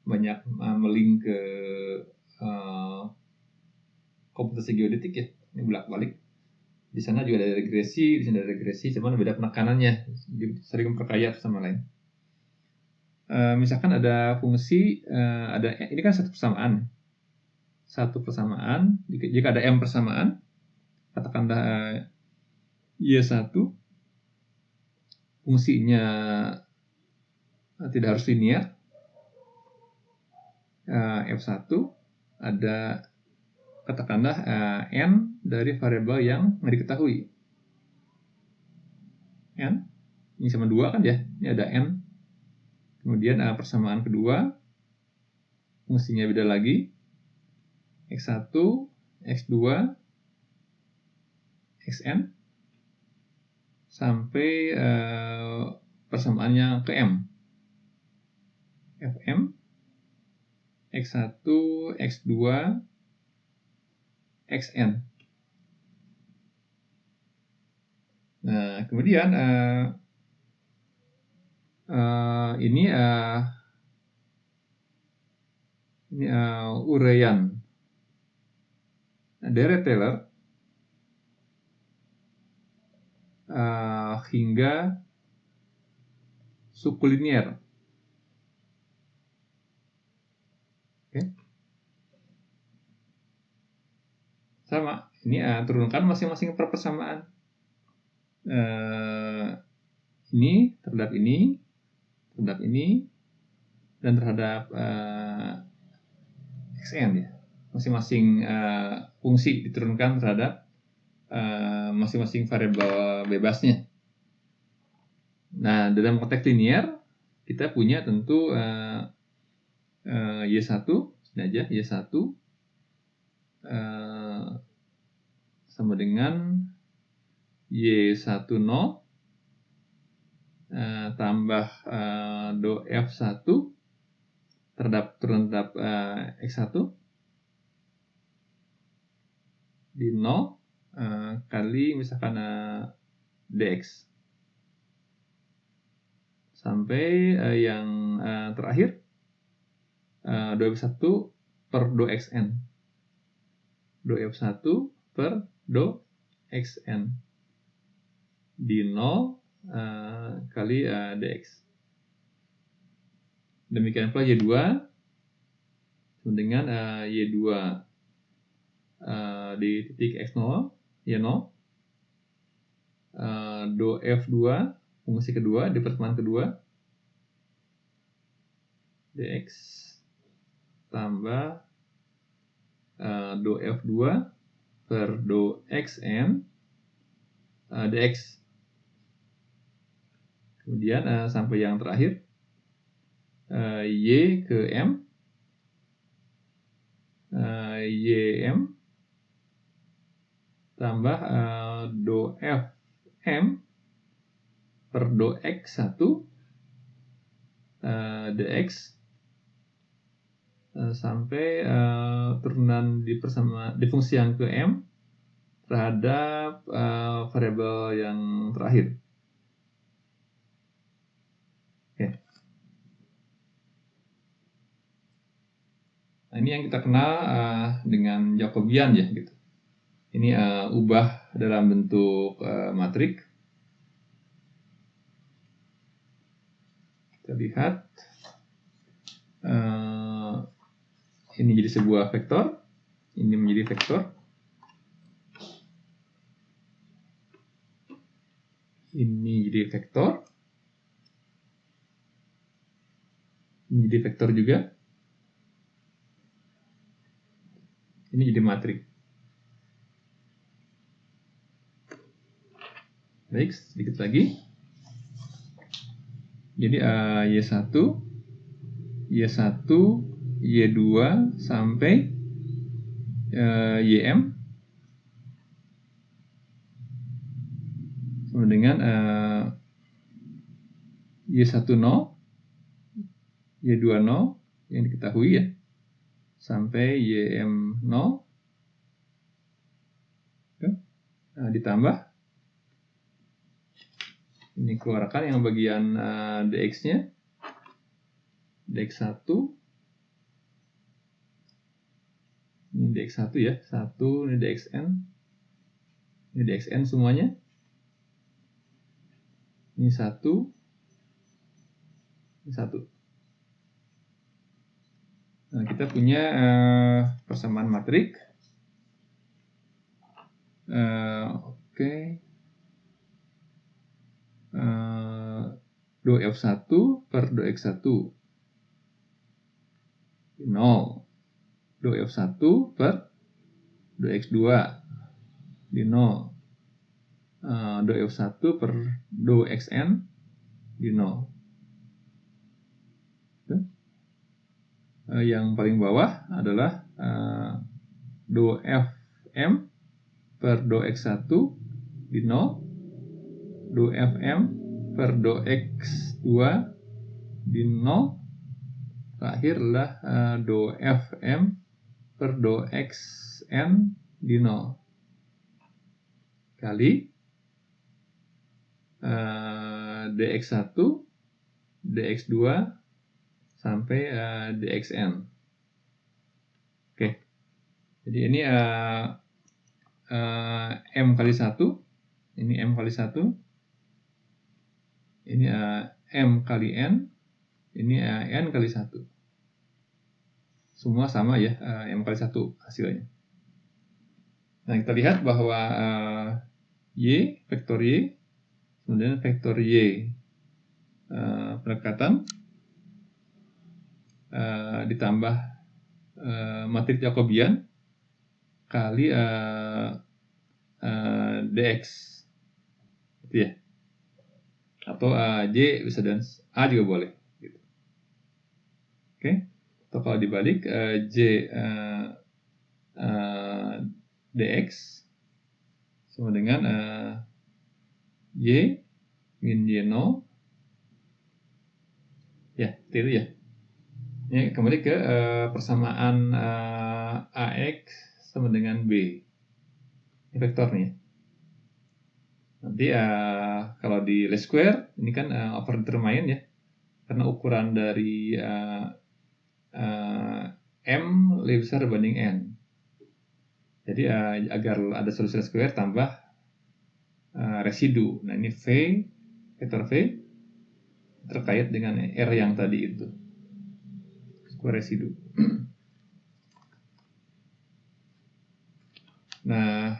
banyak melink ke komputasi geodetik ya. Ini bolak-balik. Di sana juga ada regresi, di sini ada regresi, cuman beda penekanannya, sering memperkaya sama lain. Misalkan ada fungsi, ini kan satu persamaan. Jika ada m persamaan, katakanlah y1, fungsinya tidak harus linear. F1 ada katakanlah n dari variabel yang nggak diketahui. N ini sama 2 kan ya, ini ada n. Kemudian persamaan kedua, fungsinya beda lagi, x1, x2, xn, sampai persamaannya ke m. fm, x1, x2, xn. Nah, kemudian ini uraian Dirac-Taylor hingga suku linier. Oke. Sama, ini turunkan masing-masing persamaan. Ini terhadap ini, dan terhadap xn ya. Masing-masing fungsi diturunkan terhadap masing-masing variabel bebasnya. Nah, dalam konteks linear kita punya tentu y1, sini aja, y1 sama dengan y10 tambah do f1 terhadap x1 di 0 kali misalkan dx, sampai yang terakhir do f1 per do xn, do f1 per do xn di 0 kali dx. Demikian pula y2 dengan y2 di titik x0, y0, do f2 fungsi kedua di persamaan kedua dx tambah do f2 per do xn dx. Kemudian sampai yang terakhir y ke m YM tambah do FM per do X1 dx sampai turunan di fungsi yang ke M terhadap variabel yang terakhir. Oke. Nah, ini yang kita kenal dengan Jacobian ya gitu. Ini ubah dalam bentuk matrik. Kita lihat ini jadi sebuah vektor, ini menjadi vektor, ini jadi vektor, ini jadi vektor juga, ini jadi matrik. Baik, sedikit lagi. Jadi Y1, Y1, Y2 sampai YM sama dengan Y10, Y20 yang diketahui ya, sampai YM0 ditambah ini keluarkan yang bagian dx-nya, dx1, ini dx1 ya, 1, ini dxn semuanya, ini 1, ini 1. Nah, kita punya persamaan matrik. Oke. Do F1 per do X1 0. Do F1 per do X2 di 0. Do F1 per do Xn di 0. Yang paling bawah adalah do Fm per do X1 di 0. Do Fm per do X2 di 0. Terakhir adalah do Fm per do Xn di 0 kali dx1, dx2 sampai dxn. Oke. Jadi ini M kali 1, ini M kali 1, ini M kali N, ini N kali 1. Semua sama ya, M kali 1 hasilnya. Nah, kita lihat bahwa Y, vektor Y, kemudian vektor Y pendekatan ditambah matrik Jacobian kali dx, gitu ya. Atau J bisa dan A juga boleh. Gitu. Oke. Atau kalau dibalik J dx sama dengan Y min Y0 ya, itu ya. Ini kembali ke persamaan AX sama dengan B. Ini vektor nih. Nanti kalau di least square ini kan overdetermine ya, karena ukuran dari M lebih besar dibanding N. Jadi agar ada solusi least square tambah residu. Nah, ini V, vektor V terkait dengan R yang tadi itu, square residu. Nah,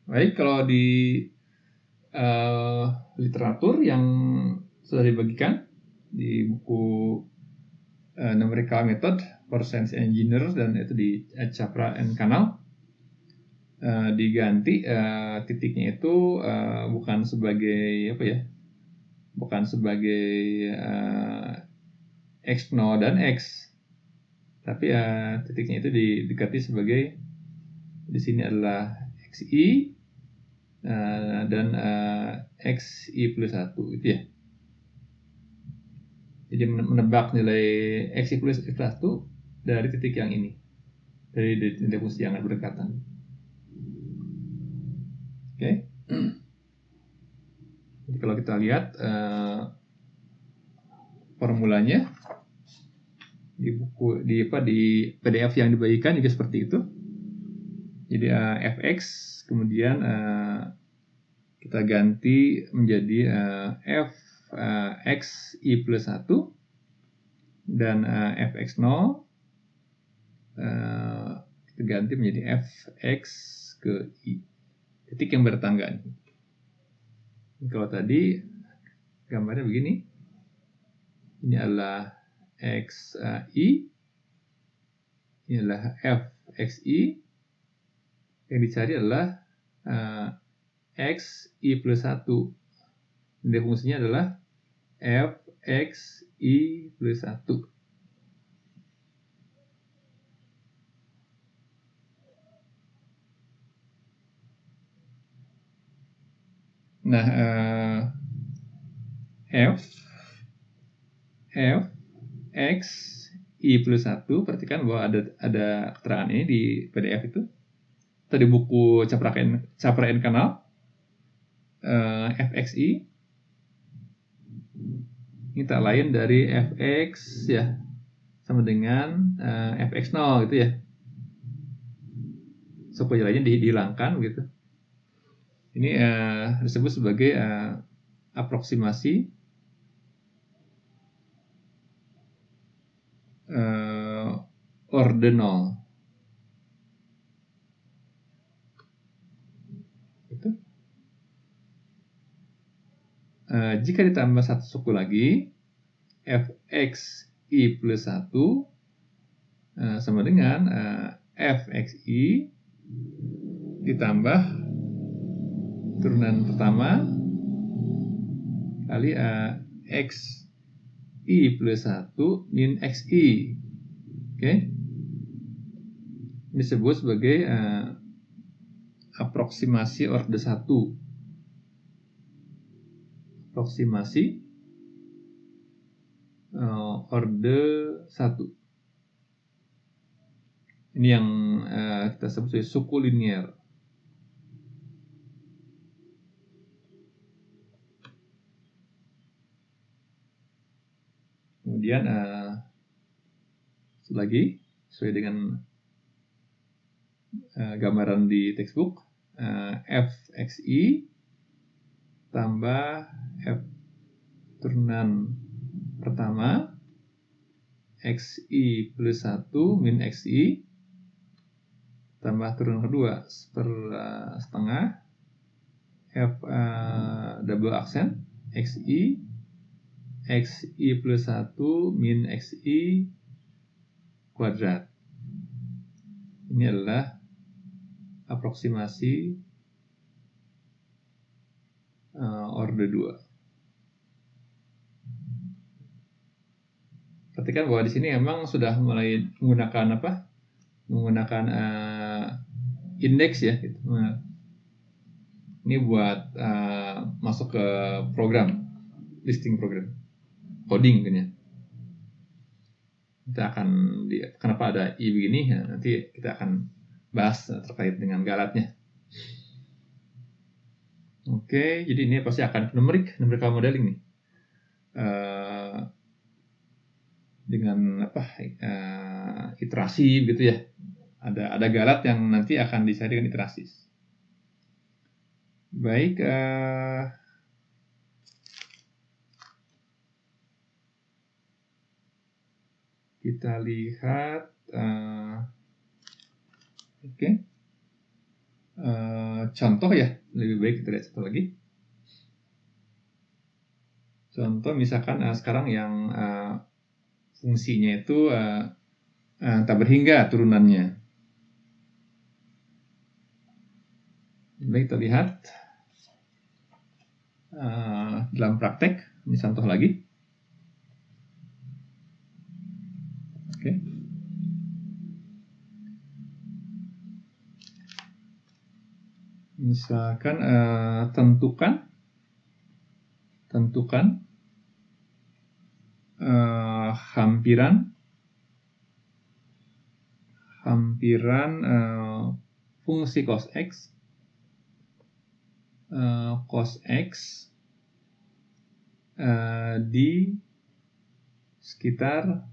baik, kalau di literatur yang sudah dibagikan di buku Numerical Method for Science Engineers dan itu di Capra and Canal, diganti titiknya itu bukan sebagai apa ya, bukan sebagai X0 dan X, Tapi titiknya itu didekati sebagai, di sini adalah XI dan XI plus 1 gitu ya. Jadi menebak nilai XI plus 1 dari titik yang ini, dari titik fungsi yang berdekatan. Oke. Jadi kalau kita lihat formulanya di buku, di PDF yang dibagikan juga seperti itu. Jadi fx kemudian kita ganti menjadi fx i plus 1 dan fx0 kita ganti menjadi fx ke i, titik yang bertangga. Kalau tadi gambarnya begini, ini adalah xi, ini adalah fxi, yang dicari adalah xi plus 1. Nilai fungsinya adalah fxi plus 1. Nah, x i plus 1, perhatikan bahwa ada keterangan ini di PDF itu, atau di buku Capra N Kanal. fxi ini tak lain dari fx ya, sama dengan fx0 gitu ya. Supaya lainnya dihilangkan gitu. Ini disebut sebagai aproksimasi ordinal. Gitu. Jika ditambah satu suku lagi, fxi plus 1 sama dengan fxi ditambah turunan pertama kali xi plus 1 min xi. Oke. Disebut sebagai aproksimasi orde 1. Aproksimasi orde 1. Ini yang kita sebut sebagai suku linier. Kemudian lagi sesuai dengan gambaran di textbook, fxi tambah f turunan pertama xi plus 1 min xi tambah turunan kedua setengah f double aksen xi plus 1 min xi kuadrat. Ini adalah aproksimasi orde 2. Perhatikan bahwa di sini memang sudah mulai menggunakan menggunakan indeks ya gitu. Nah, ini buat masuk ke program, listing program, coding kan ya. Kita akan kenapa ada i begini ya, nanti kita akan bahas terkait dengan galatnya. Oke, jadi ini pasti akan numerical modeling nih. Dengan iterasi gitu ya. Ada galat yang nanti akan dicari dengan iterasi. Baik, kita lihat contoh ya, lebih baik kita lihat satu lagi. Contoh misalkan sekarang yang fungsinya itu tak berhingga turunannya. Baik, kita lihat dalam praktek. Ini contoh lagi. Oke. Misalkan tentukan hampiran fungsi cos x di sekitar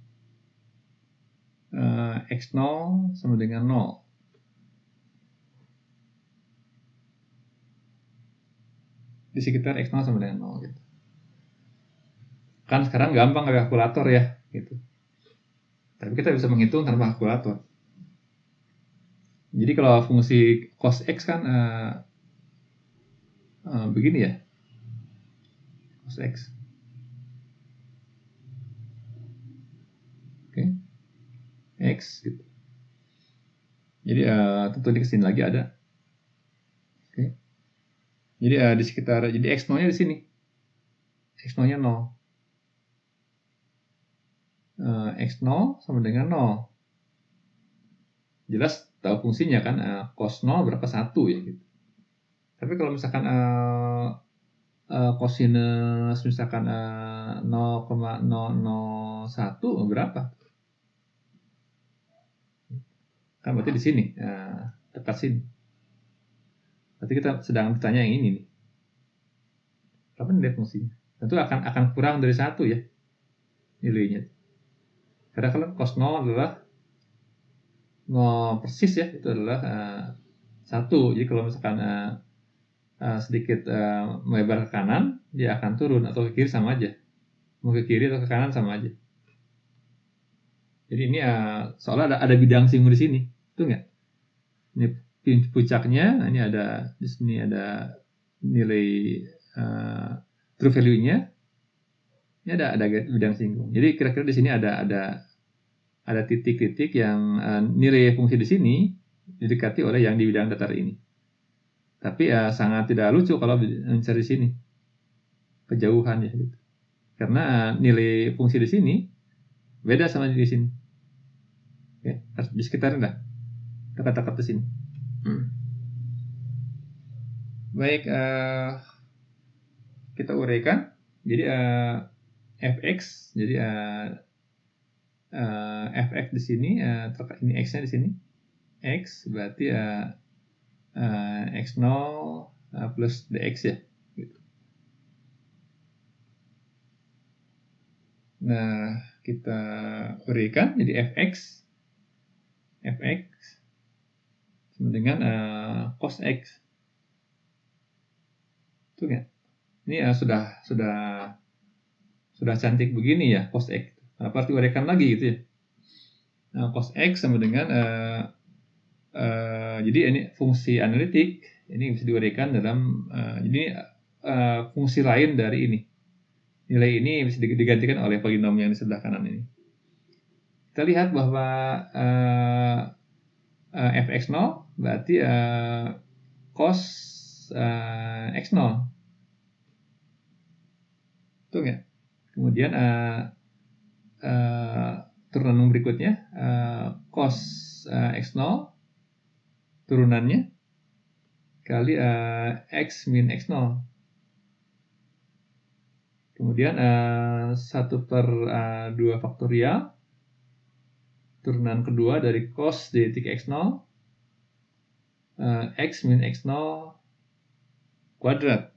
x0 sama dengan 0. Di sekitar x0 sama dengan 0 gitu. Kan sekarang gampang pakai kalkulator ya gitu. Tapi kita bisa menghitung tanpa kalkulator. Jadi kalau fungsi cos x kan begini ya. Cos x. Oke. X gitu. Jadi tentu di sini lagi ada. Oke. Jadi di sekitar, jadi x0-nya di sini. X0-nya 0. X0 sama dengan 0. Jelas tahu fungsinya kan, cos 0 berapa? 1 ya gitu. Tapi kalau misalkan cosinus misalkan 0,001 berapa? Kan berarti di sini, dekat sini. Berarti kita sedang bertanya yang ini nih. Berapa nilai fungsinya? Tentu akan kurang dari 1 ya nilainya. Karena kalau cos 0 adalah 0 persis ya, itu adalah 1. Jadi kalau misalkan sedikit melebar ke kanan, dia akan turun, atau ke kiri sama aja. Mau ke kiri atau ke kanan sama aja. Jadi ini seolah ada bidang singgung di sini, itu enggak? Ini puncaknya, ini ada di sini ada nilai true value-nya. Ini ada bidang singgung. Jadi kira-kira di sini ada titik-titik yang nilai fungsi di sini didekati oleh yang di bidang datar ini. Tapi sangat tidak lucu kalau mencari sini kejauhan ya gitu. Karena nilai fungsi di sini beda sama di sini. Oke, harus di sekitarnya lah. Dekat-dekat di sini. Baik, kita uraikan. Jadi fx, jadi fx di sini, ini x-nya di sini. X berarti x0 plus dx ya. Gitu. Nah, kita uraikan jadi fx sama dengan cos x. Itu kan? Ini sudah cantik begini ya cos x. Kenapa harus diuraikan lagi gitu ya? Nah, cos x sama dengan jadi ini fungsi analitik ini bisa diuraikan dalam jadi fungsi lain dari ini. Nilai ini bisa digantikan oleh polinom yang di sebelah kanan ini. Kita lihat bahwa fx0 berarti cos x0. Itu enggak? Kemudian turunan berikutnya cos x0 turunannya kali x min x0. Kemudian 1/2 faktorial turunan kedua dari cos detik x0 x min x0 kuadrat.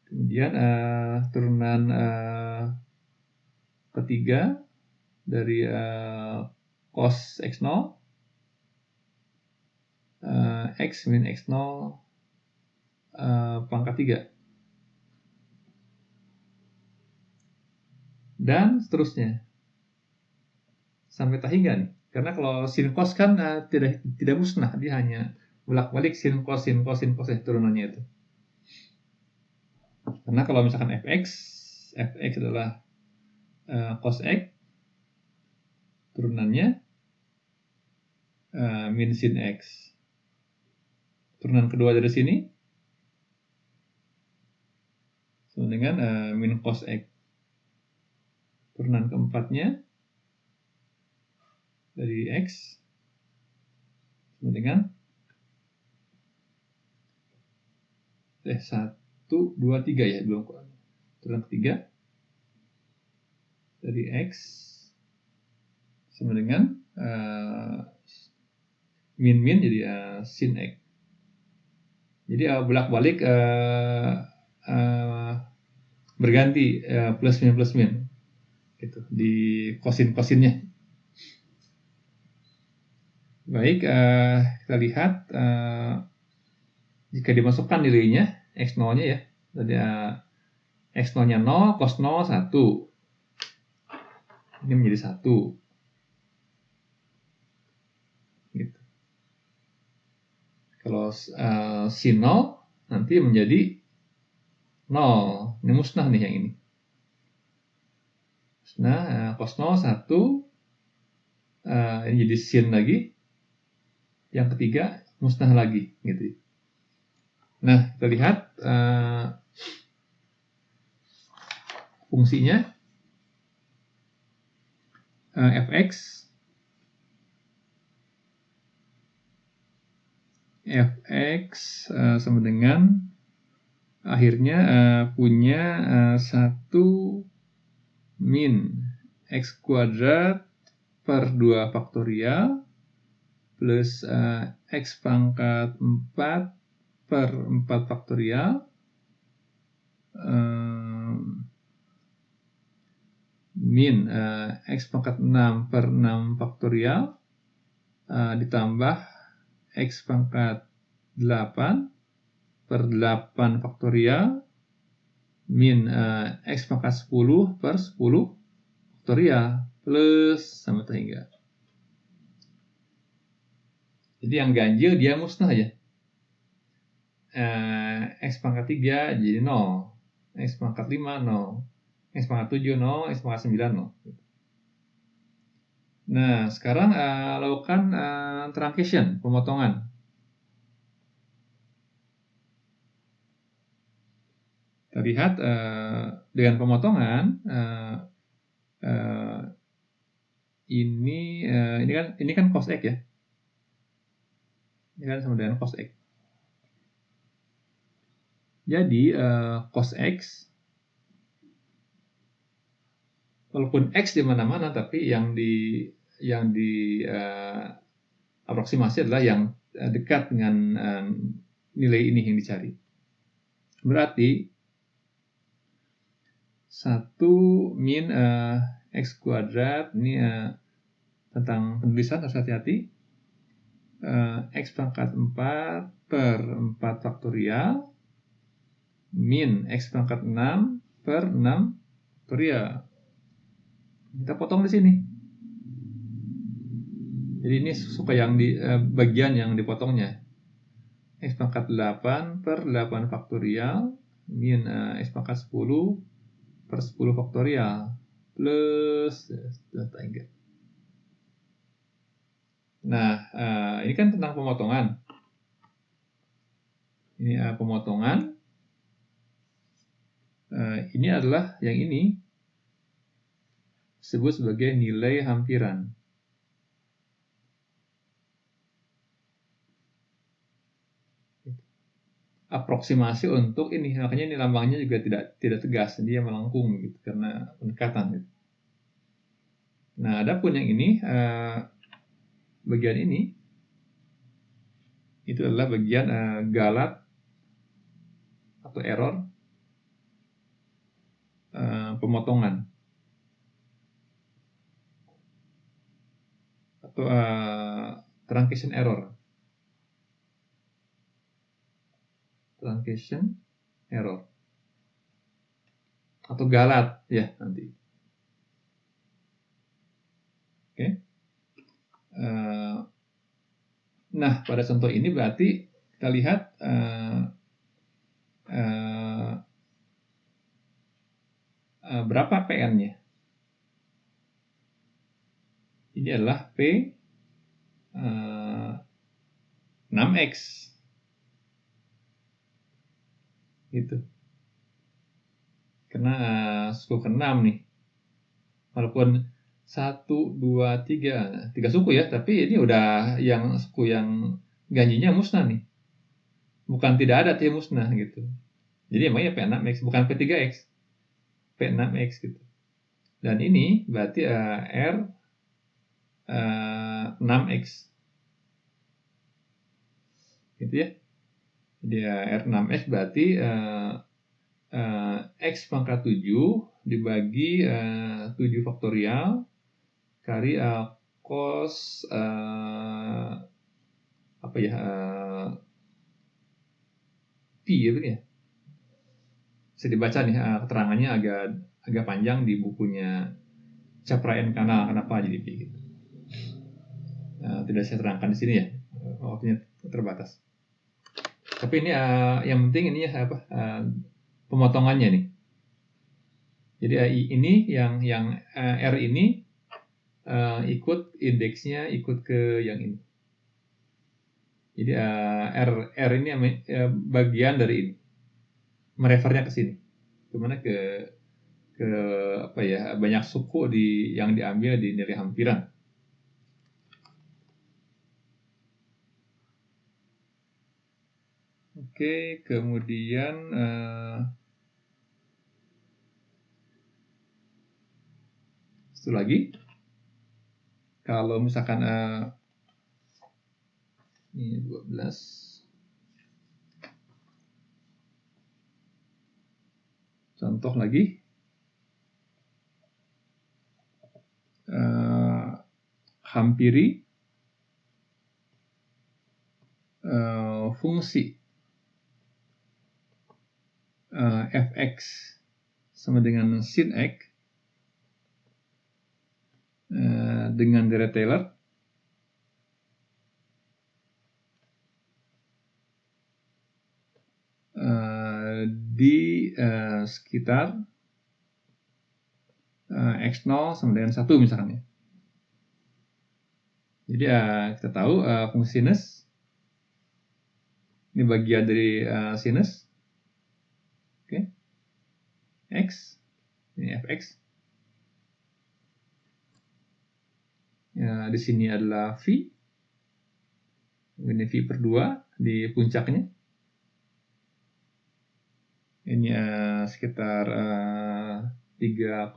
Kemudian turunan ketiga dari cos x0 x min x0 pangkat 3. Dan seterusnya. Sampai tak hingga nih. Karena kalau sin cos kan tidak musnah, dia hanya bolak-balik sin cos ya turunannya itu. Karena kalau misalkan fx adalah cos x, turunannya min sin x. Turunan kedua dari sini sama dengan min cos x. Turunan keempatnya dari x sama dengan 1, 2, 3 ya, belum terang ketiga dari X sama dengan min jadi sin X. Jadi bolak-balik berganti plus min gitu di kosin-kosinnya. Baik, kita lihat jika dimasukkan nilainya X0-nya ya. Jadi X0-nya 0, cos 0 1. Ini menjadi 1. Gitu. Kalau sin 0 nanti menjadi 0. Ini musnah nih yang ini. Nah, cos 0 1. Ini jadi sin lagi. Yang ketiga musnah lagi gitu. Nah, kita lihat fungsinya fx sama dengan akhirnya punya 1 min x kuadrat per 2 faktorial plus x pangkat 4 per 4 faktorial min x pangkat 6 per 6 faktorial ditambah x pangkat 8 per 8 faktorial min x pangkat 10 per 10 faktorial plus sama terhingga. Jadi yang ganjil dia musnah ya. X pangkat 3 jadi 0, X pangkat 5 0, X pangkat 7 0, X pangkat 9 0. Nah, sekarang lakukan truncation, pemotongan. Kita lihat dengan pemotongan ini kan cos X ya. Ini kan sama dengan cos X. Jadi cos X walaupun X di mana-mana tapi yang di aproksimasi adalah yang dekat dengan nilai ini yang dicari. Berarti 1 min x kuadrat ini tentang penulisan harus hati-hati. X pangkat 4 per 4 faktorial min x pangkat 6 per 6 faktorial. Kita potong di sini. Jadi ini suka yang di bagian yang dipotongnya. X pangkat 8 per 8 faktorial min x pangkat 10 per 10 faktorial plus data ingat. Nah, ini kan tentang pemotongan. Ini pemotongan. Ini adalah yang ini disebut sebagai nilai hampiran. Aproksimasi untuk ini, makanya ini lambangnya juga tidak tegas, dia melengkung gitu karena pendekatan gitu. Nah, adapun yang ini bagian ini itu adalah bagian galat atau error pemotongan atau truncation error. Truncation error atau galat ya nanti. Oke. Nah, pada contoh ini berarti kita lihat berapa PN-nya. Ini adalah P 6X. Gitu. Karena suku ke-6 nih. Walaupun 1, 2, 3 suku ya, tapi ini udah yang suku yang ganjinya musnah nih. bukan tidak ada tapi musnah gitu. Jadi emangnya P6X bukan P3X, P6X gitu. Dan ini berarti R 6X gitu ya. Jadi R6X berarti X pangkat 7 dibagi 7 faktorial kali cos apa ya pi ya, ya. Bisa dibaca nih keterangannya agak panjang di bukunya Capra N Kanal, kenapa jadi pi gitu. Tidak saya terangkan di sini ya, waktunya terbatas. Tapi ini yang penting ini ya pemotongannya nih. Jadi ini yang R ini ikut indeksnya ikut ke yang ini. Jadi R ini bagian dari ini, merefernya ke sini, kemana ke apa ya, banyak suku yang diambil di nilai hampiran. Oke, kemudian satu lagi, kalau misalkan ini 12, contoh lagi, hampiri fungsi fx sama dengan sin x dengan deret Taylor di sekitar x0 sama dengan 1 misalkan ya. Jadi kita tahu fungsi sinus ini bagian dari sinus, oke, x ini fx. Ya, di sini adalah v, ini v per 2 di puncaknya. Ini sekitar 3,14,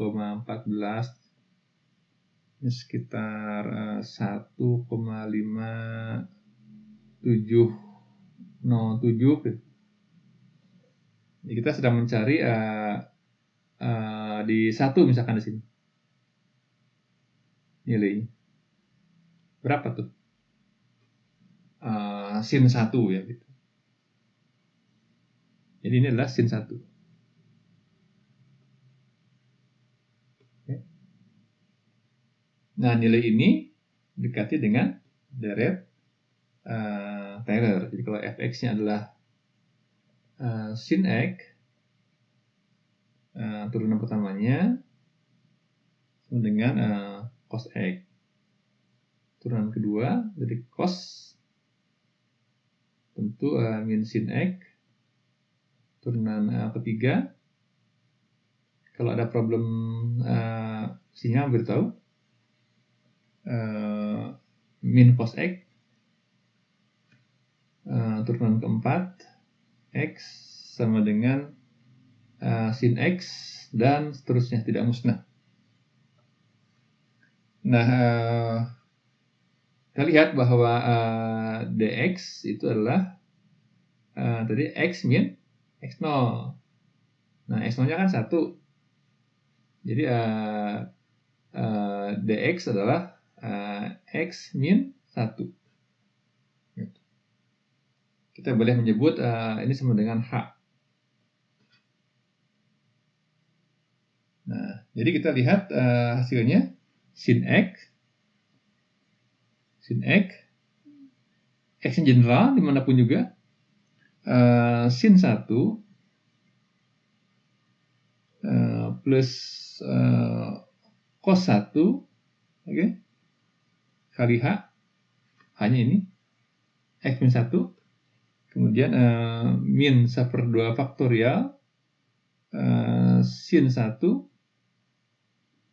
ini sekitar 1,5707. Jadi kita sedang mencari di 1 misalkan di sini nilainya berapa tuh, sin 1 ya gitu. Jadi ini adalah sin 1. Nah, nilai ini dekati dengan deret Taylor. Jadi kalau fx-nya adalah sin x, turunan pertamanya sama dengan cos x. Turunan kedua dari cos tentu min sin x. Turunan ketiga, kalau ada problem sinyal beritahu min cos x. Turunan keempat x sama dengan sin x dan seterusnya, tidak musnah. Nah, kita lihat bahwa dx itu adalah tadi x min x0. Nah, x0 nya kan 1. Jadi dx adalah x min 1. Kita boleh menyebut ini sama dengan h. Nah, jadi kita lihat hasilnya sin x x in general dimanapun juga, sin 1 plus cos 1, oke, kali h, hanya ini x min 1, kemudian min 1/2 faktorial sin 1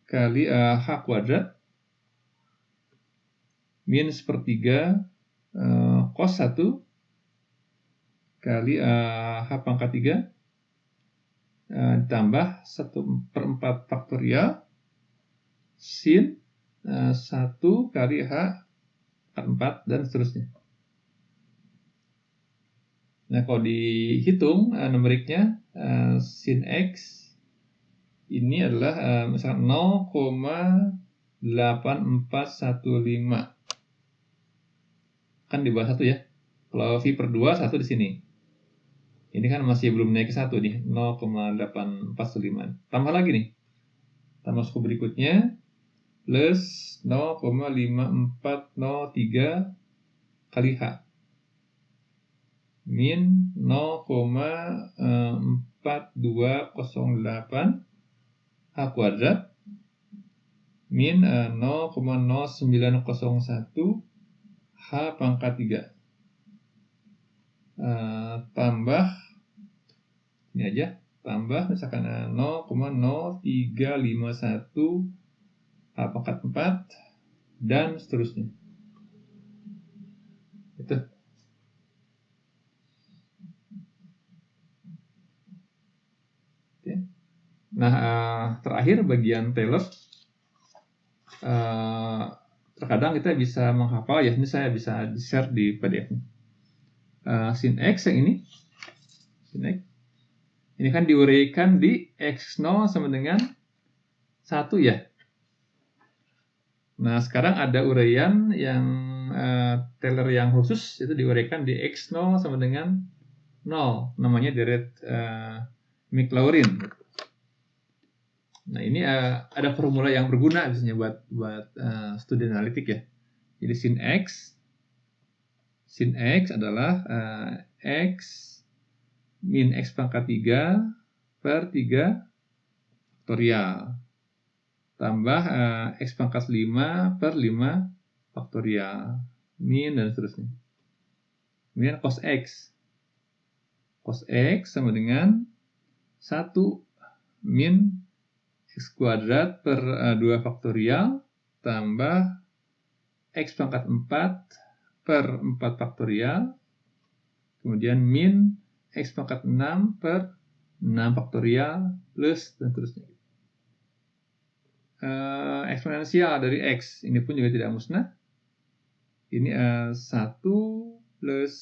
kali h kuadrat min 1/3 cos 1 kali H pangkat 3 ditambah 1/4 faktorial sin 1 kali H pangkat 4 dan seterusnya. Nah, kalau dihitung numeriknya, sin X ini adalah misalkan 0,8415. Kan di bawah 1 ya. Kalau V per 2, 1 di sini. Ini kan masih belum naik ke 1 nih, 0,8415. Tambah lagi nih. Tambah suku berikutnya, plus 0,5403 kali H. Min 0,4208 H kuadrat. Min 0,0901 H pangkat 3. Tambah ini aja, tambah misalkan 0,0351 H pangkat 4 dan seterusnya. Itu. Oke. Nah, terakhir bagian Taylor. Terkadang kita bisa menghafal ya, ini saya bisa di-share di PDF. Sin X yang ini, sin X. Ini kan diuraikan di X0 sama dengan 1 ya. Nah, sekarang ada uraian yang Taylor yang khusus, itu diuraikan di X0 sama dengan 0. Namanya deret Maclaurin. Nah, ini ada formula yang berguna biasanya buat studi analitik ya. Jadi sin X adalah X min X pangkat 3 per 3 faktorial. Tambah X pangkat 5 per 5 faktorial. Min dan seterusnya. Kemudian cos X. Cos X sama dengan 1 min X kuadrat per 2 faktorial tambah X pangkat 4 per 4 faktorial. Kemudian min X pangkat 6 per 6 faktorial plus dan seterusnya. Eksponensial dari X ini pun juga tidak musnah. Ini 1 plus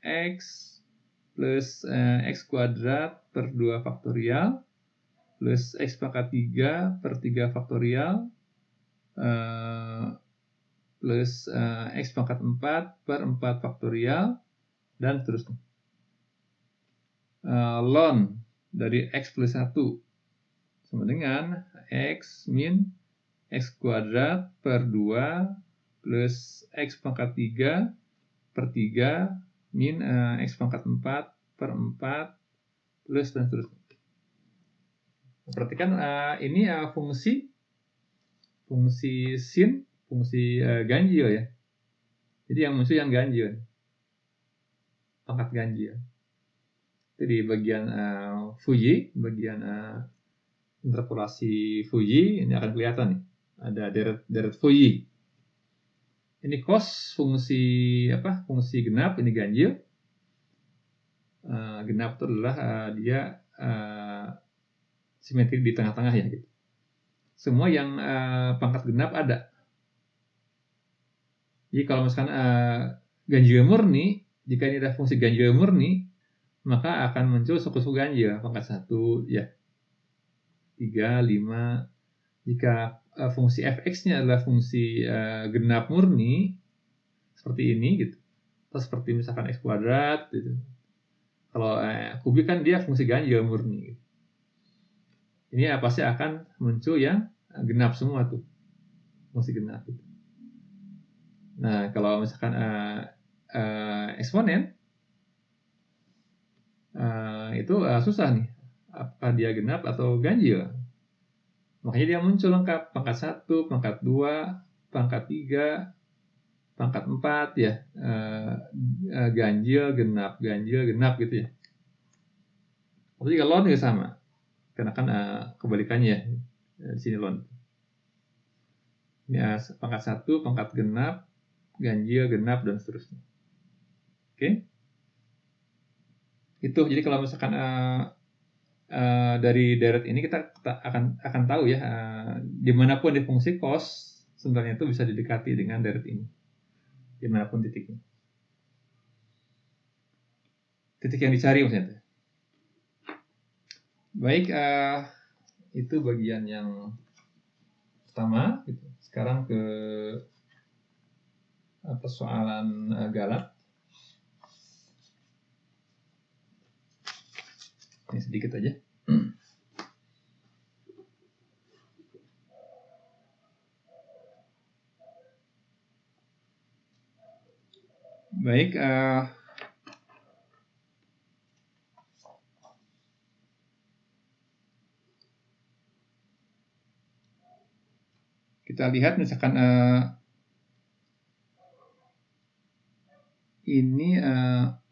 X plus X kuadrat per 2 faktorial plus X pangkat 3 per 3 faktorial plus X pangkat 4 per 4 faktorial dan seterusnya. Ln dari X plus 1 sama dengan X min X kuadrat per 2 plus X pangkat 3 per 3 min X pangkat 4 per 4 plus dan seterusnya. Perhatikan ini fungsi sin, fungsi ganjil ya. Jadi yang muncul yang ganjil, pangkat ganjil. Itu di bagian Fuji, bagian interpolasi Fuji, ini akan kelihatan nih. Ada deret Fuji. Ini cos fungsi fungsi genap, ini ganjil. Genap itu adalah dia simetri di tengah-tengah ya gitu. Semua yang pangkat genap ada. Jadi kalau misalkan ganjil murni, jika ini ada fungsi ganjil murni, maka akan muncul suku-suku ganjil pangkat 1 ya. 3, 5. Jika fungsi fx-nya adalah fungsi genap murni seperti ini gitu. Atau seperti misalkan x kuadrat gitu. Kalau kubik kan dia fungsi ganjil murni gitu. Ini pasti akan muncul yang genap semua tuh. Fungsi genap gitu. Nah, kalau misalkan eksponen itu susah nih. Apakah dia genap atau ganjil? Makanya dia muncul lengkap. Pangkat 1, pangkat 2, pangkat 3, pangkat 4 ya. Ganjil, genap gitu ya. Tapi juga lon juga sama. Karena kan kebalikannya ya. Di sini lon. Ini pangkat 1, pangkat genap, ganjil, genap, dan seterusnya. Oke. Itu jadi kalau misalkan dari deret ini kita akan tahu ya, dimanapun di fungsi cos sebenarnya itu bisa didekati dengan deret ini, dimanapun titiknya, titik yang dicari maksudnya. Baik, itu bagian yang pertama gitu. Sekarang ke persoalan Galat. Ini sedikit aja. Baik, kita lihat misalkan ini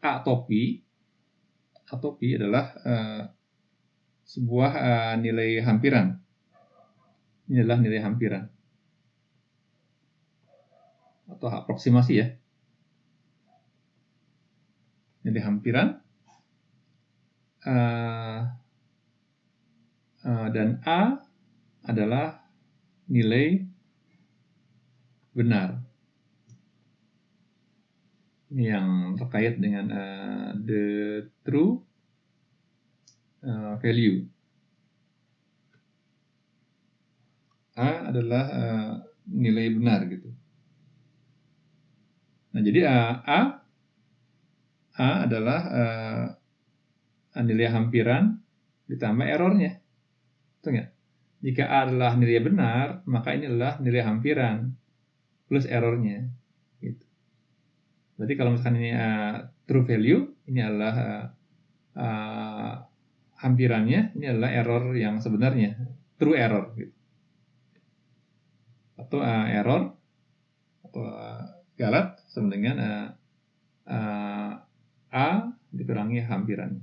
atopi adalah sebuah nilai hampiran. Ini adalah nilai hampiran atau aproksimasi ya. Nilai hampiran dan A adalah nilai benar. Ini yang terkait dengan the true value. A adalah nilai benar gitu. Nah, jadi A adalah nilai hampiran ditambah errornya. Betul nggak? Jika A adalah nilai benar, maka ini adalah nilai hampiran plus errornya. Gitu. Berarti kalau misalkan ini true value, ini adalah hampirannya, ini adalah error yang sebenarnya, true error. Gitu. Atau error atau galat sama dengan A dikurangi hampiran.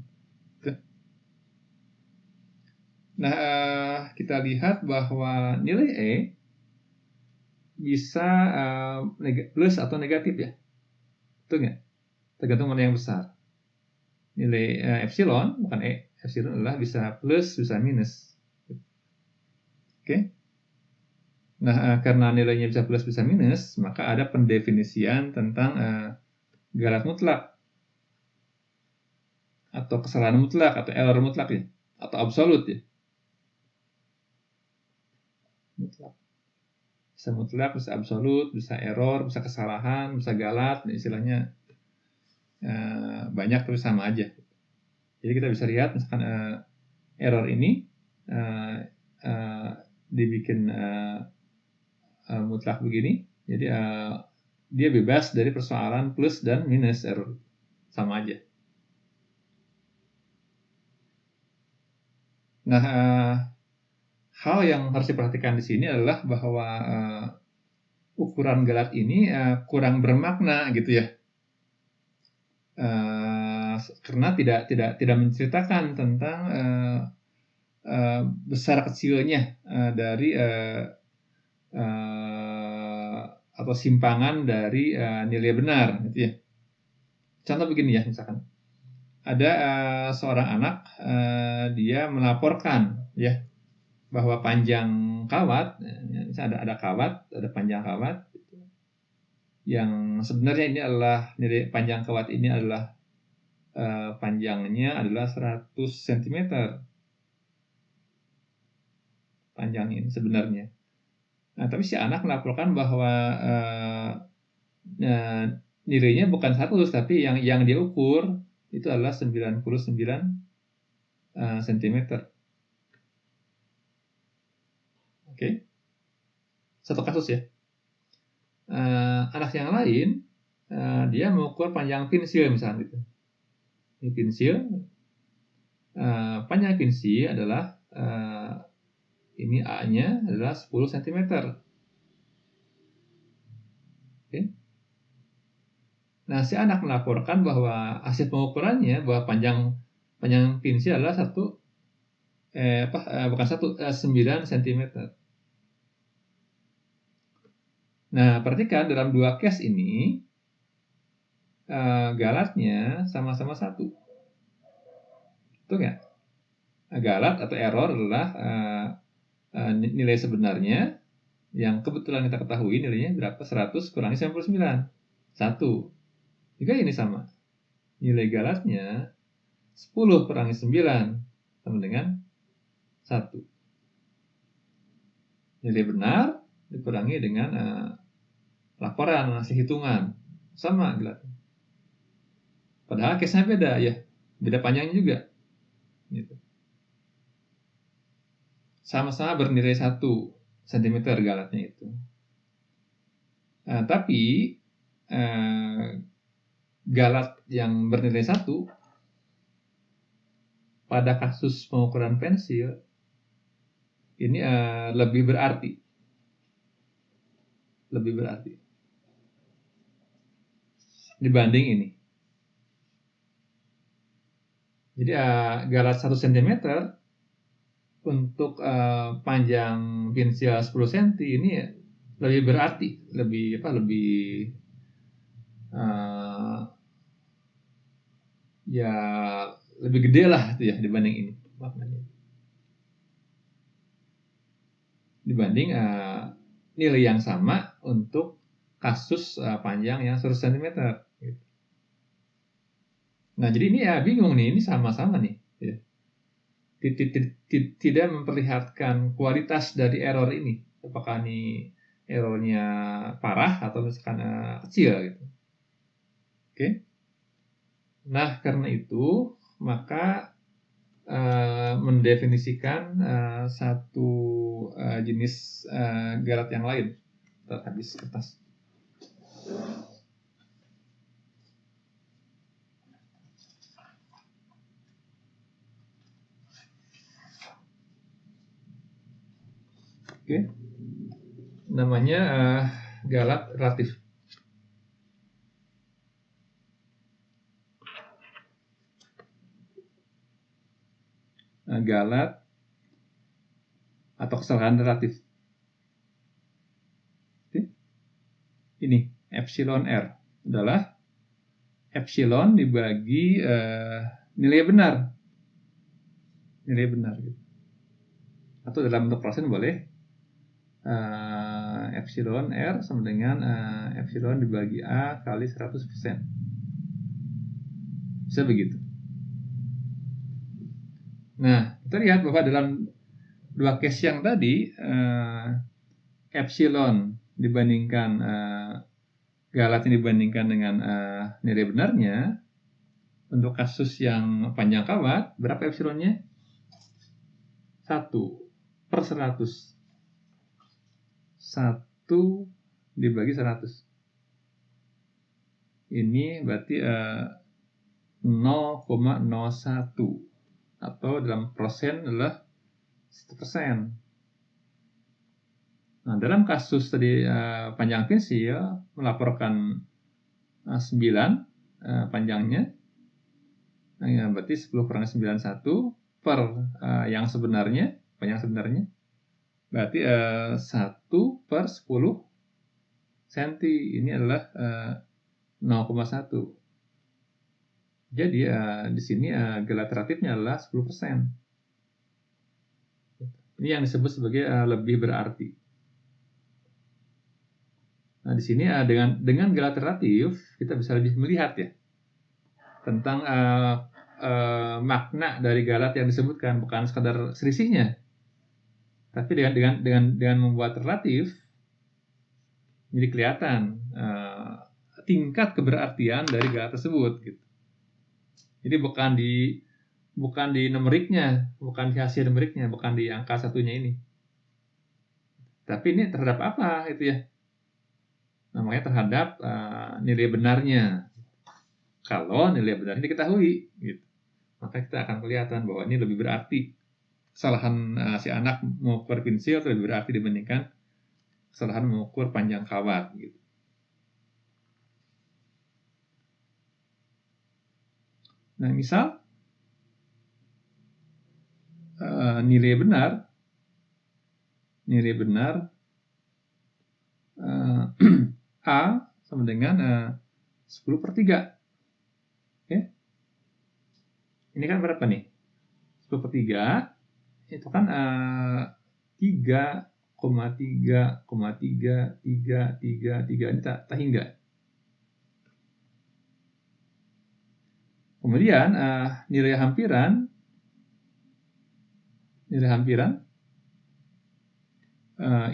Nah, kita lihat bahwa nilai E bisa plus atau negatif ya. Betul nggak? Tergantung mana yang besar. Nilai epsilon, bukan E. Epsilon adalah bisa plus, bisa minus. Oke? Nah, karena nilainya bisa plus, bisa minus, maka ada pendefinisian tentang galat mutlak. Atau kesalahan mutlak, atau error mutlak ya. Atau absolut ya. Mutlak. Bisa mutlak, bisa absolut, bisa error, bisa kesalahan, bisa galat, istilahnya banyak tapi sama aja. Jadi kita bisa lihat misalkan error ini dibikin mutlak begini, jadi dia bebas dari persoalan plus dan minus error, sama aja. Nah, hal yang harus diperhatikan di sini adalah bahwa ukuran galat ini kurang bermakna gitu ya, karena tidak menceritakan tentang besar kecilnya dari atau simpangan dari nilai benar gitu ya. Contoh begini ya, misalkan ada seorang anak, dia melaporkan ya bahwa panjang kawat, misalnya ada kawat, ada panjang kawat yang sebenarnya ini adalah nilai panjang kawat ini adalah panjangnya adalah 100 cm panjangnya sebenarnya. Nah, tapi si anak melaporkan bahwa nilainya bukan 100, tapi yang dia ukur itu adalah 99 cm. Oke. Satu kasus ya. Anak yang lain dia mengukur panjang pensil misalnya gitu. Ini pensil, panjang pensil adalah ini A-nya adalah 10 cm. Oke. Nah, si anak melaporkan bahwa hasil pengukurannya bahwa panjang pensil adalah 9 cm. Nah, perhatikan dalam dua case ini galatnya sama-sama 1. Betul nggak? Galat atau error adalah nilai sebenarnya yang kebetulan kita ketahui nilainya berapa, 100 kurangi 99. 1. Juga ini sama. Nilai galatnya 10 kurangi 9 sama dengan 1. Nilai benar dikurangi dengan laporan, hasil hitungan. Sama galatnya. Padahal case-nya beda ya. Beda panjangnya juga. Gitu. Sama-sama bernilai 1 cm galatnya itu. Tapi galat yang bernilai 1 pada kasus pengukuran pensil ini lebih berarti. Dibanding ini. Jadi galat 1 cm untuk panjang pensil 10 cm ini lebih berarti, lebih ya lebih gede lah itu ya dibanding ini maknanya. Dibanding nilai yang sama untuk kasus panjang yang 100 cm. Gitu. Nah jadi ini ya bingung nih, ini sama-sama nih. Ya. Tidak memperlihatkan kualitas dari error ini. Apakah ini errornya parah atau misalkan kecil gitu. Oke. Nah karena itu maka mendefinisikan satu jenis galat yang lain. Habis kertas. Oke. Namanya galat relatif. Galat atau kesalahan relatif. Oke. Ini epsilon R adalah epsilon dibagi nilai benar gitu. Atau dalam bentuk persen boleh epsilon R sama dengan epsilon dibagi A kali 100%. Bisa begitu. Nah, kita lihat bahwa dalam dua case yang tadi epsilon dibandingkan galatnya dibandingkan dengan nilai benarnya, untuk kasus yang panjang kawat berapa epsilonnya? 1/100. 1 dibagi 100. Ini berarti 0,01 atau dalam persen adalah 1%. Nah, dalam kasus tadi panjang pensil melaporkan 9 panjangnya, nah, berarti 10 kurangi 9 1 per yang sebenarnya, panjang sebenarnya, berarti 1/10 cm. Ini adalah 0,1. Jadi di sini galat relatifnya adalah 10%. Ini yang disebut sebagai lebih berarti. Nah, di sini dengan galat relatif kita bisa lebih melihat ya tentang makna dari galat yang disebutkan, bukan sekadar selisihnya. Tapi dengan membuat relatif jadi kelihatan tingkat keberartian dari galat tersebut gitu. Jadi bukan di numeriknya, bukan di hasil numeriknya, bukan di angka satunya ini. Tapi ini terhadap apa itu ya? Namanya terhadap nilai benarnya. Kalau nilai benarnya diketahui, gitu, maka kita akan kelihatan bahwa ini lebih berarti. Kesalahan si anak mengukur pensil lebih berarti dibandingkan kesalahan mengukur panjang kawat. Gitu. Nah, misal nilai benar A sama dengan 10/3. Oke. Ini kan berapa nih? 10 per 3 itu kan 3,3,333 ini tak hingga. Kemudian nilai hampiran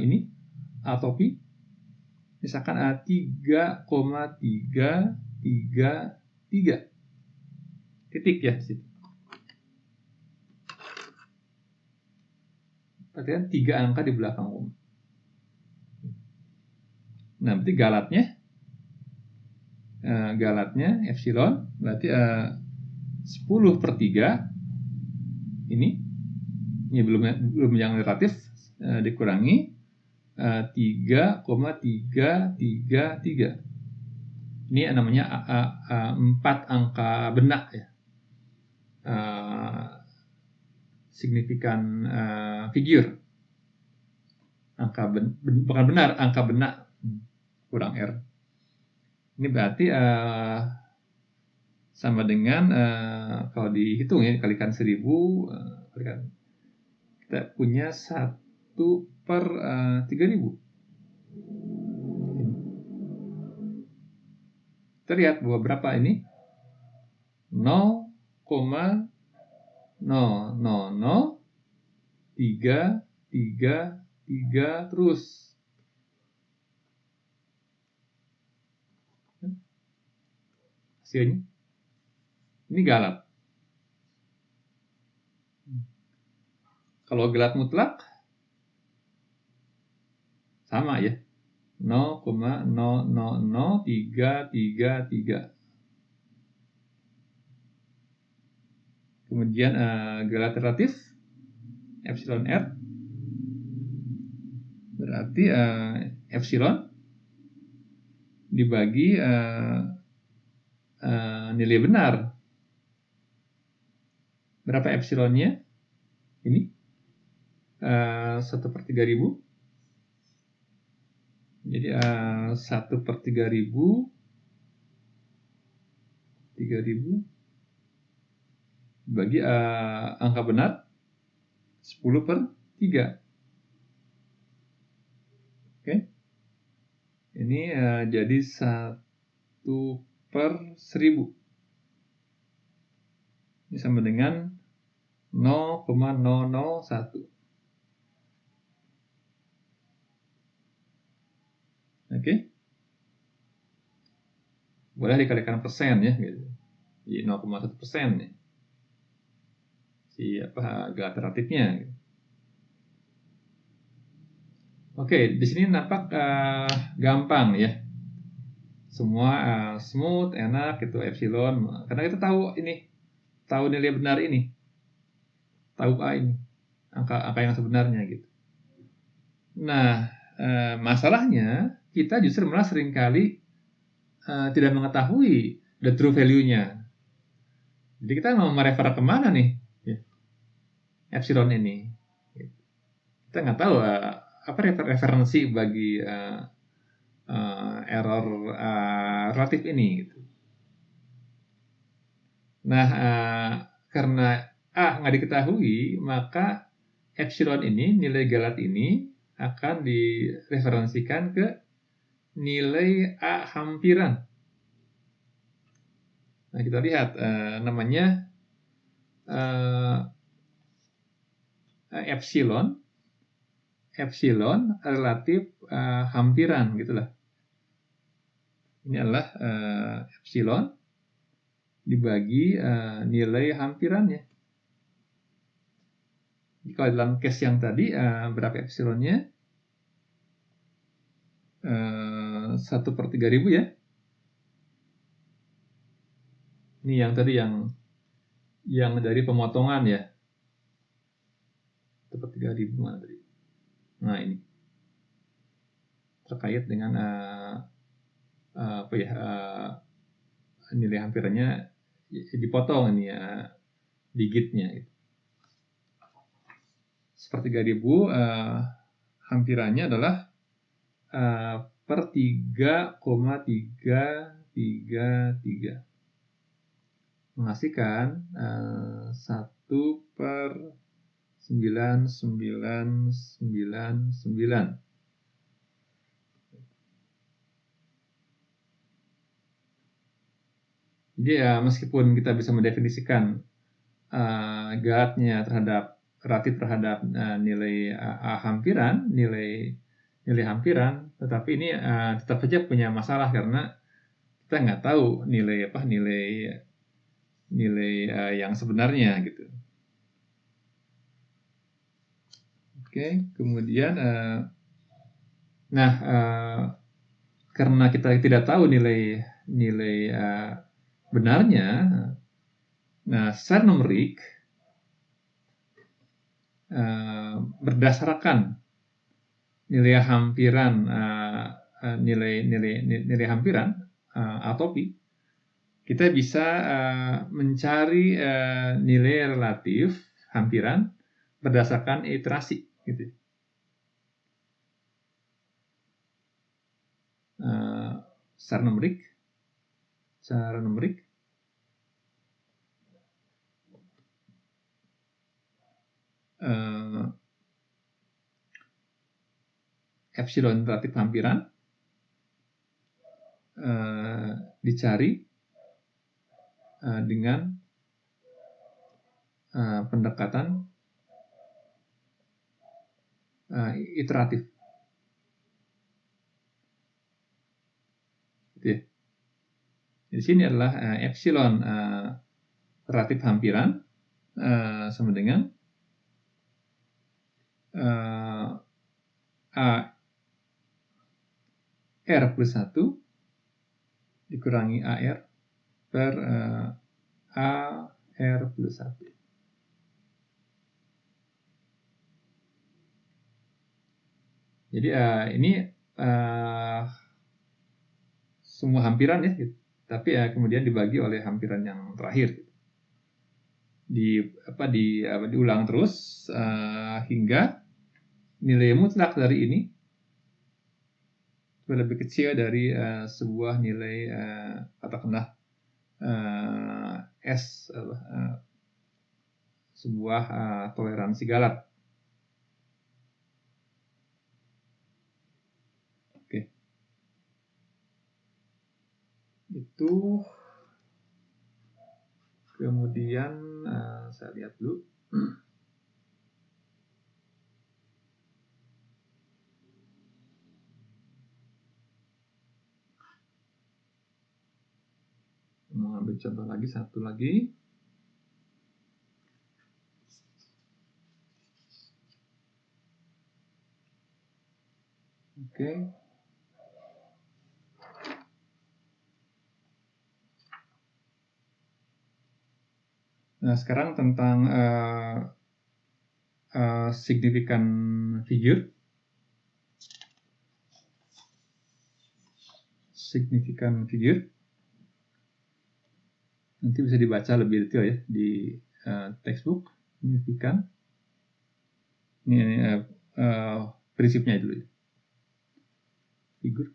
ini atopi misalkan 3,333 titik ya. Berarti kan 3 angka di belakang koma. Nah, berarti galatnya epsilon berarti 10 per 3 ini belum yang relatif dikurangi 3,333. Ini namanya 4 angka benak ya. Signifikan figure. Bukan benar, angka benak kurang R. Ini berarti sama dengan kalau dihitung ya, kalikan 1000 kita punya 1 per 3000. Kita lihat bahwa berapa ini 0,00033 terus. Hasilnya ini galat. Kalau galat mutlak sama ya, 0,000333. Kemudian galat relatif epsilon R berarti epsilon dibagi nilai benar. Berapa epsilonnya? Ini 1 per 3000. Jadi 1 per 3000 bagi angka benar 10 per 3. Oke. Ini jadi 1 per 1000. Ini sama dengan 0,001. Oke. Boleh dikalikan persen ya gitu. Jadi 0,1% nih. Galat relatifnya gitu. Oke, di sini nampak gampang ya. Semua smooth, enak gitu epsilon. Karena kita tahu nilai benar ini. Tahu ini angka yang sebenarnya gitu. Nah, masalahnya kita justru malah seringkali tidak mengetahui the true value-nya. Jadi kita mau merefer kemana nih epsilon ini? Kita nggak tahu apa referensi bagi error relatif ini. Gitu. Nah, karena A nggak diketahui, maka epsilon ini, nilai galat ini akan direferensikan ke nilai A hampiran. Nah, kita lihat namanya epsilon relatif hampiran gitulah. Ini adalah epsilon dibagi nilai hampirannya. Kalau dalam case yang tadi berapa epsilonnya? 1 per 3000 ya. Ini yang tadi yang dari pemotongan ya. 1 per 3000 mana tadi? Nah ini terkait dengan nilai hampirannya dipotong ini ya digitnya. Gitu. Sepertiga ribu hampirannya adalah per 3,333 menghasilkan 1 per 9999. Jadi meskipun kita bisa mendefinisikan guardnya terhadap relatif terhadap nilai hampiran, nilai hampiran, tetapi ini tetap saja punya masalah karena kita nggak tahu nilai yang sebenarnya gitu. Oke, kemudian karena kita tidak tahu nilai benarnya, secara numerik berdasarkan nilai hampiran nilai hampiran atopi, kita bisa mencari nilai relatif hampiran berdasarkan iterasi gitu. Secara numerik epsilon relatif hampiran dicari dengan pendekatan iteratif. Gitu ya. Di sini adalah epsilon relatif hampiran sama dengan R plus 1 dikurangi AR per AR plus 1. Jadi ini semua hampiran ya, gitu. Tapi kemudian dibagi oleh hampiran yang terakhir. Diulang terus hingga nilai mutlak dari ini lebih kecil dari sebuah nilai katakanlah S sebuah toleransi Galat. Oke. Itu kemudian saya lihat dulu. Mau ambil contoh lagi, satu lagi. Oke. Nah, sekarang tentang signifikan figure. Signifikan figure. Nanti bisa dibaca lebih detail ya di textbook. Signifikan. Ini prinsipnya dulu ya. Figur.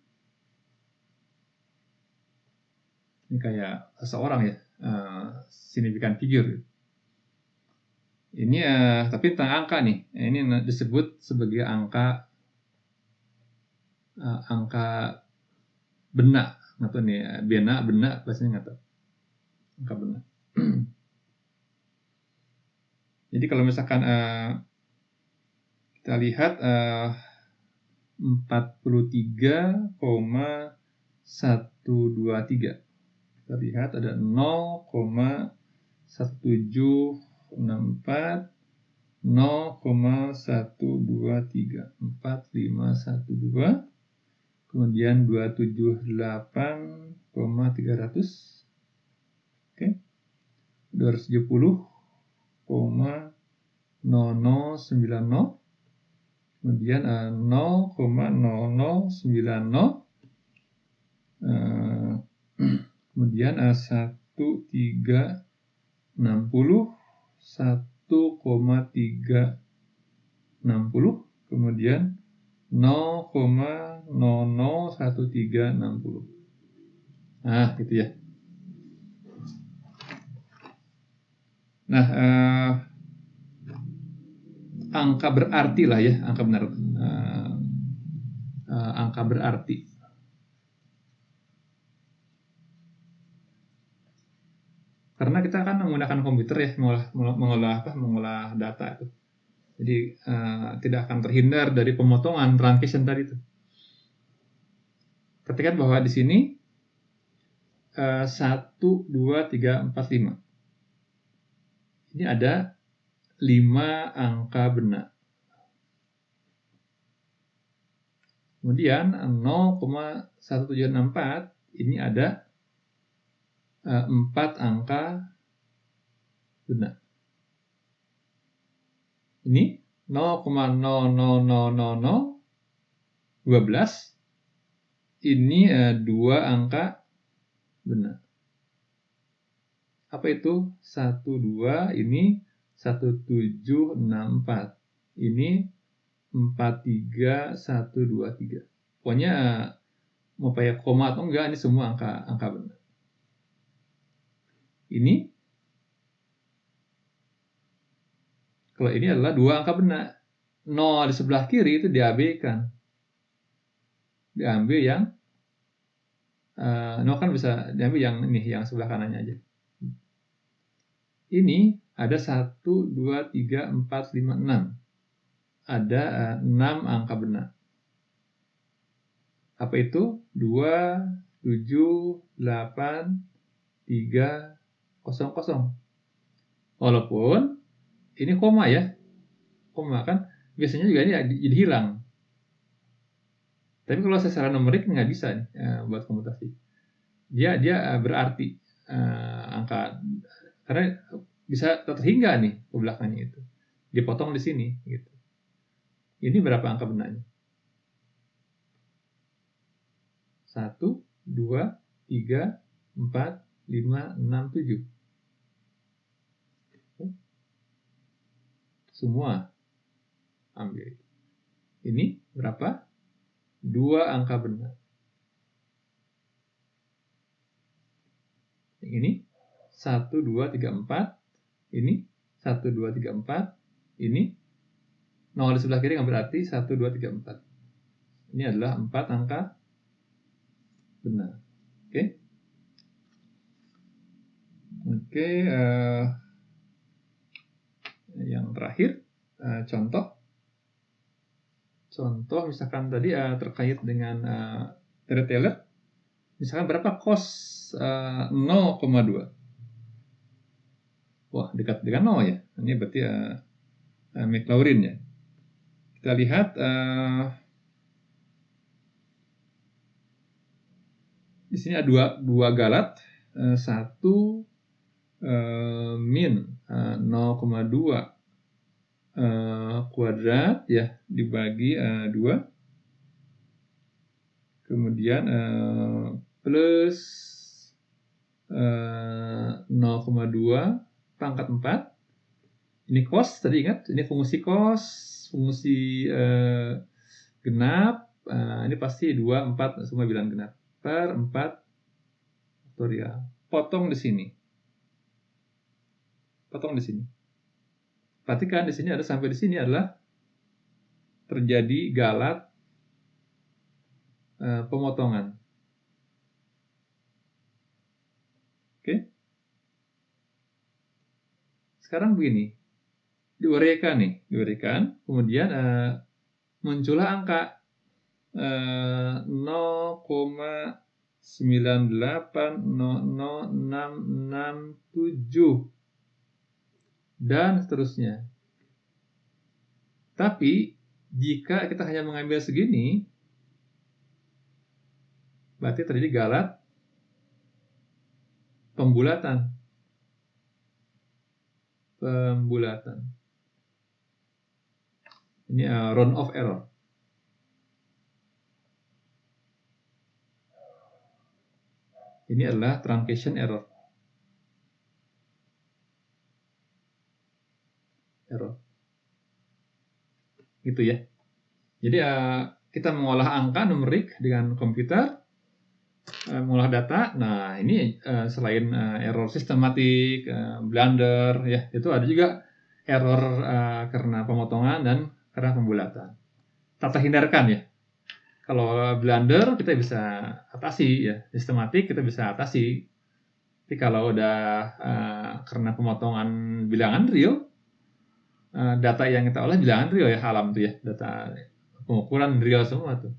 Ini kayak seseorang ya, signifikan figure. Ini tapi tentang angka nih. Ini disebut sebagai angka benak. Nggak tahu nih, benak bahasanya nggak tahu. Angka benak. Jadi kalau misalkan kita lihat 43,123. Kita lihat ada 0,1764, 0,123, 4512, kemudian 278,300, oke, 270,0090, kemudian 0,0090, kemudian 1360, 1,360, kemudian 0,001360. Nah, gitu ya. Nah, angka berarti lah ya, angka benar, angka berarti. Karena kita kan menggunakan komputer ya, mengolah data itu. Jadi tidak akan terhindar dari pemotongan truncation tadi itu. Katakan bahwa di sini 1, 2, 3, 4, 5. Ini ada 5 angka benar. Kemudian 0,1764 ini ada 4 angka benar. Ini 0,0000012 ini 2 angka benar. Apa itu? 1, 2, ini 1764. Ini 4, 3, 1, 2, 3. Pokoknya mau pakai koma atau enggak, ini semua angka benar. Ini, kalau ini adalah 2 angka benar. 0 di sebelah kiri itu diabaikan. Diambil yang 0 kan bisa diambil yang ini, yang sebelah kanannya aja. Ini ada 1, 2, 3, 4, 5, 6. Ada 6 angka benar. Apa itu? 2, 7, 8, 3, 0. Walaupun ini koma ya. Koma kan biasanya juga ini jadi hilang. Tapi kalau saya secara numerik nggak bisa nih buat komutasi. Dia berarti angka, karena bisa terhingga nih ke belakangnya itu. Dipotong di sini gitu. Ini berapa angka benarnya? 1, 2, 3, 4, 5, 6, 7. Semua ambil. Ini berapa? 2 angka benar. Yang ini 1, 2, 3, 4. Ini 1, 2, 3, 4. Ini 0 di sebelah kiri yang berarti 1, 2, 3, 4. Ini adalah 4 angka benar. Oke. Oke. Yang terakhir, contoh. Contoh misalkan tadi terkait dengan retailer. Misalkan berapa cost 0,2. Wah, dekat dengan 0 ya. Ini berarti McLaurin ya. Kita lihat di sini ada dua galat, satu min 0,2 kuadrat ya dibagi 2, kemudian plus 0,2 pangkat 4. Ini cos, tadi ingat, ini fungsi cos, fungsi genap, ini pasti 2, 4, semua bilang genap, per 4 faktorial. Potong di sini. Potong di sini. Perhatikan di sini ada sampai di sini adalah terjadi galat pemotongan. Oke. Sekarang begini. Diuraikan, kemudian muncullah angka 0,98006667 dan seterusnya. Tapi jika kita hanya mengambil segini, berarti terjadi galat pembulatan. Ini round of error. Ini adalah truncation error. Gitu ya. Jadi kita mengolah angka numerik dengan komputer, mengolah data. Nah, ini selain error sistematik, blunder, ya, itu ada juga error karena pemotongan dan karena pembulatan. Tata hindarkan ya. Kalau blunder kita bisa atasi ya, sistematik kita bisa atasi. Tapi kalau udah karena pemotongan bilangan real, data yang kita olah bilangan real ya, alam tuh ya, data pengukuran real semua tuh.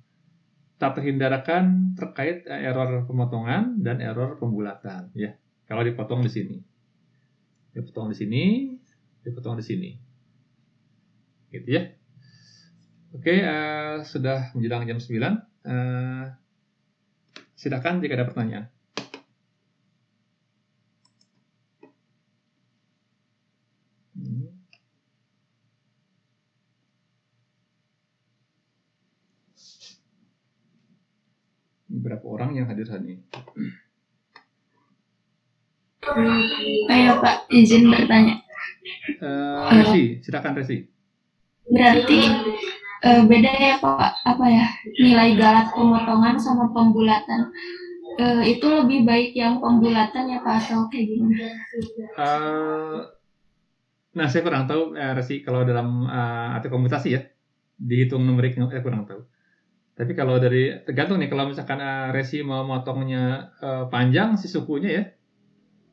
Tak terhindarkan terkait error pemotongan dan error pembulatan ya. Kalau dipotong di sini, dipotong di sini, dipotong di sini, gitu ya. Oke, sudah menjelang jam 9. Silakan jika ada pertanyaan. Berapa orang yang hadir hari ini? Ayo Pak, izin bertanya. Resi, silakan Resi. Berarti beda ya Pak, apa ya, nilai galat pemotongan sama pembulatan. Itu lebih baik yang pembulatan ya Pak, atau kayak gimana? Nah, saya kurang tahu Resi kalau dalam arti komutasi ya, dihitung numerik, saya kurang tahu. Tapi kalau dari tergantung nih, kalau misalkan Resi mau motongnya panjang si sukunya ya.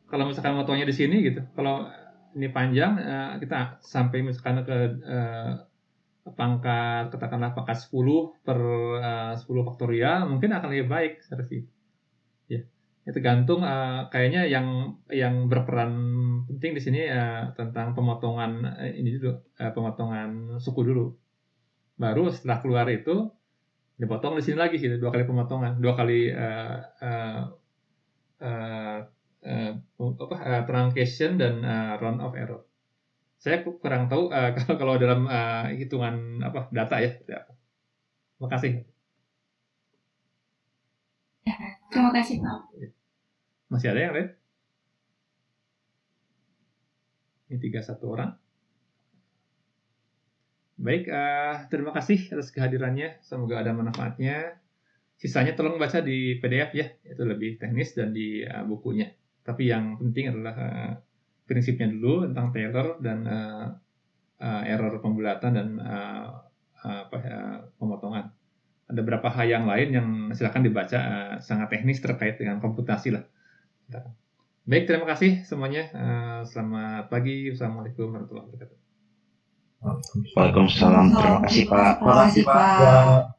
Kalau misalkan motongnya di sini gitu, kalau ini panjang kita sampai misalkan ke pangkat, katakanlah pangkat 10 per 10 faktorial, mungkin akan lebih baik Resi. Ya. Itu tergantung kayaknya yang berperan penting di sini tentang pemotongan ini dulu, pemotongan suku dulu. Baru setelah keluar itu dipotong di sini lagi gitu, 2 kali pemotongan, 2 kali truncation dan round of error. Saya kurang tahu kalau dalam hitungan data ya. Terima kasih. Ya, terima kasih Pak. Masih ada yang lain? Ini 31 orang. Baik, terima kasih atas kehadirannya. Semoga ada manfaatnya. Sisanya tolong baca di PDF ya, itu lebih teknis dan di bukunya. Tapi yang penting adalah prinsipnya dulu tentang Taylor dan error pembulatan dan pemotongan. Ada beberapa hal yang lain yang silakan dibaca, sangat teknis terkait dengan komputasi lah. Baik, terima kasih semuanya. Selamat pagi. Assalamualaikum warahmatullahi wabarakatuh. Waalaikumsalam. Terima kasih Pak. Terima kasih Pak.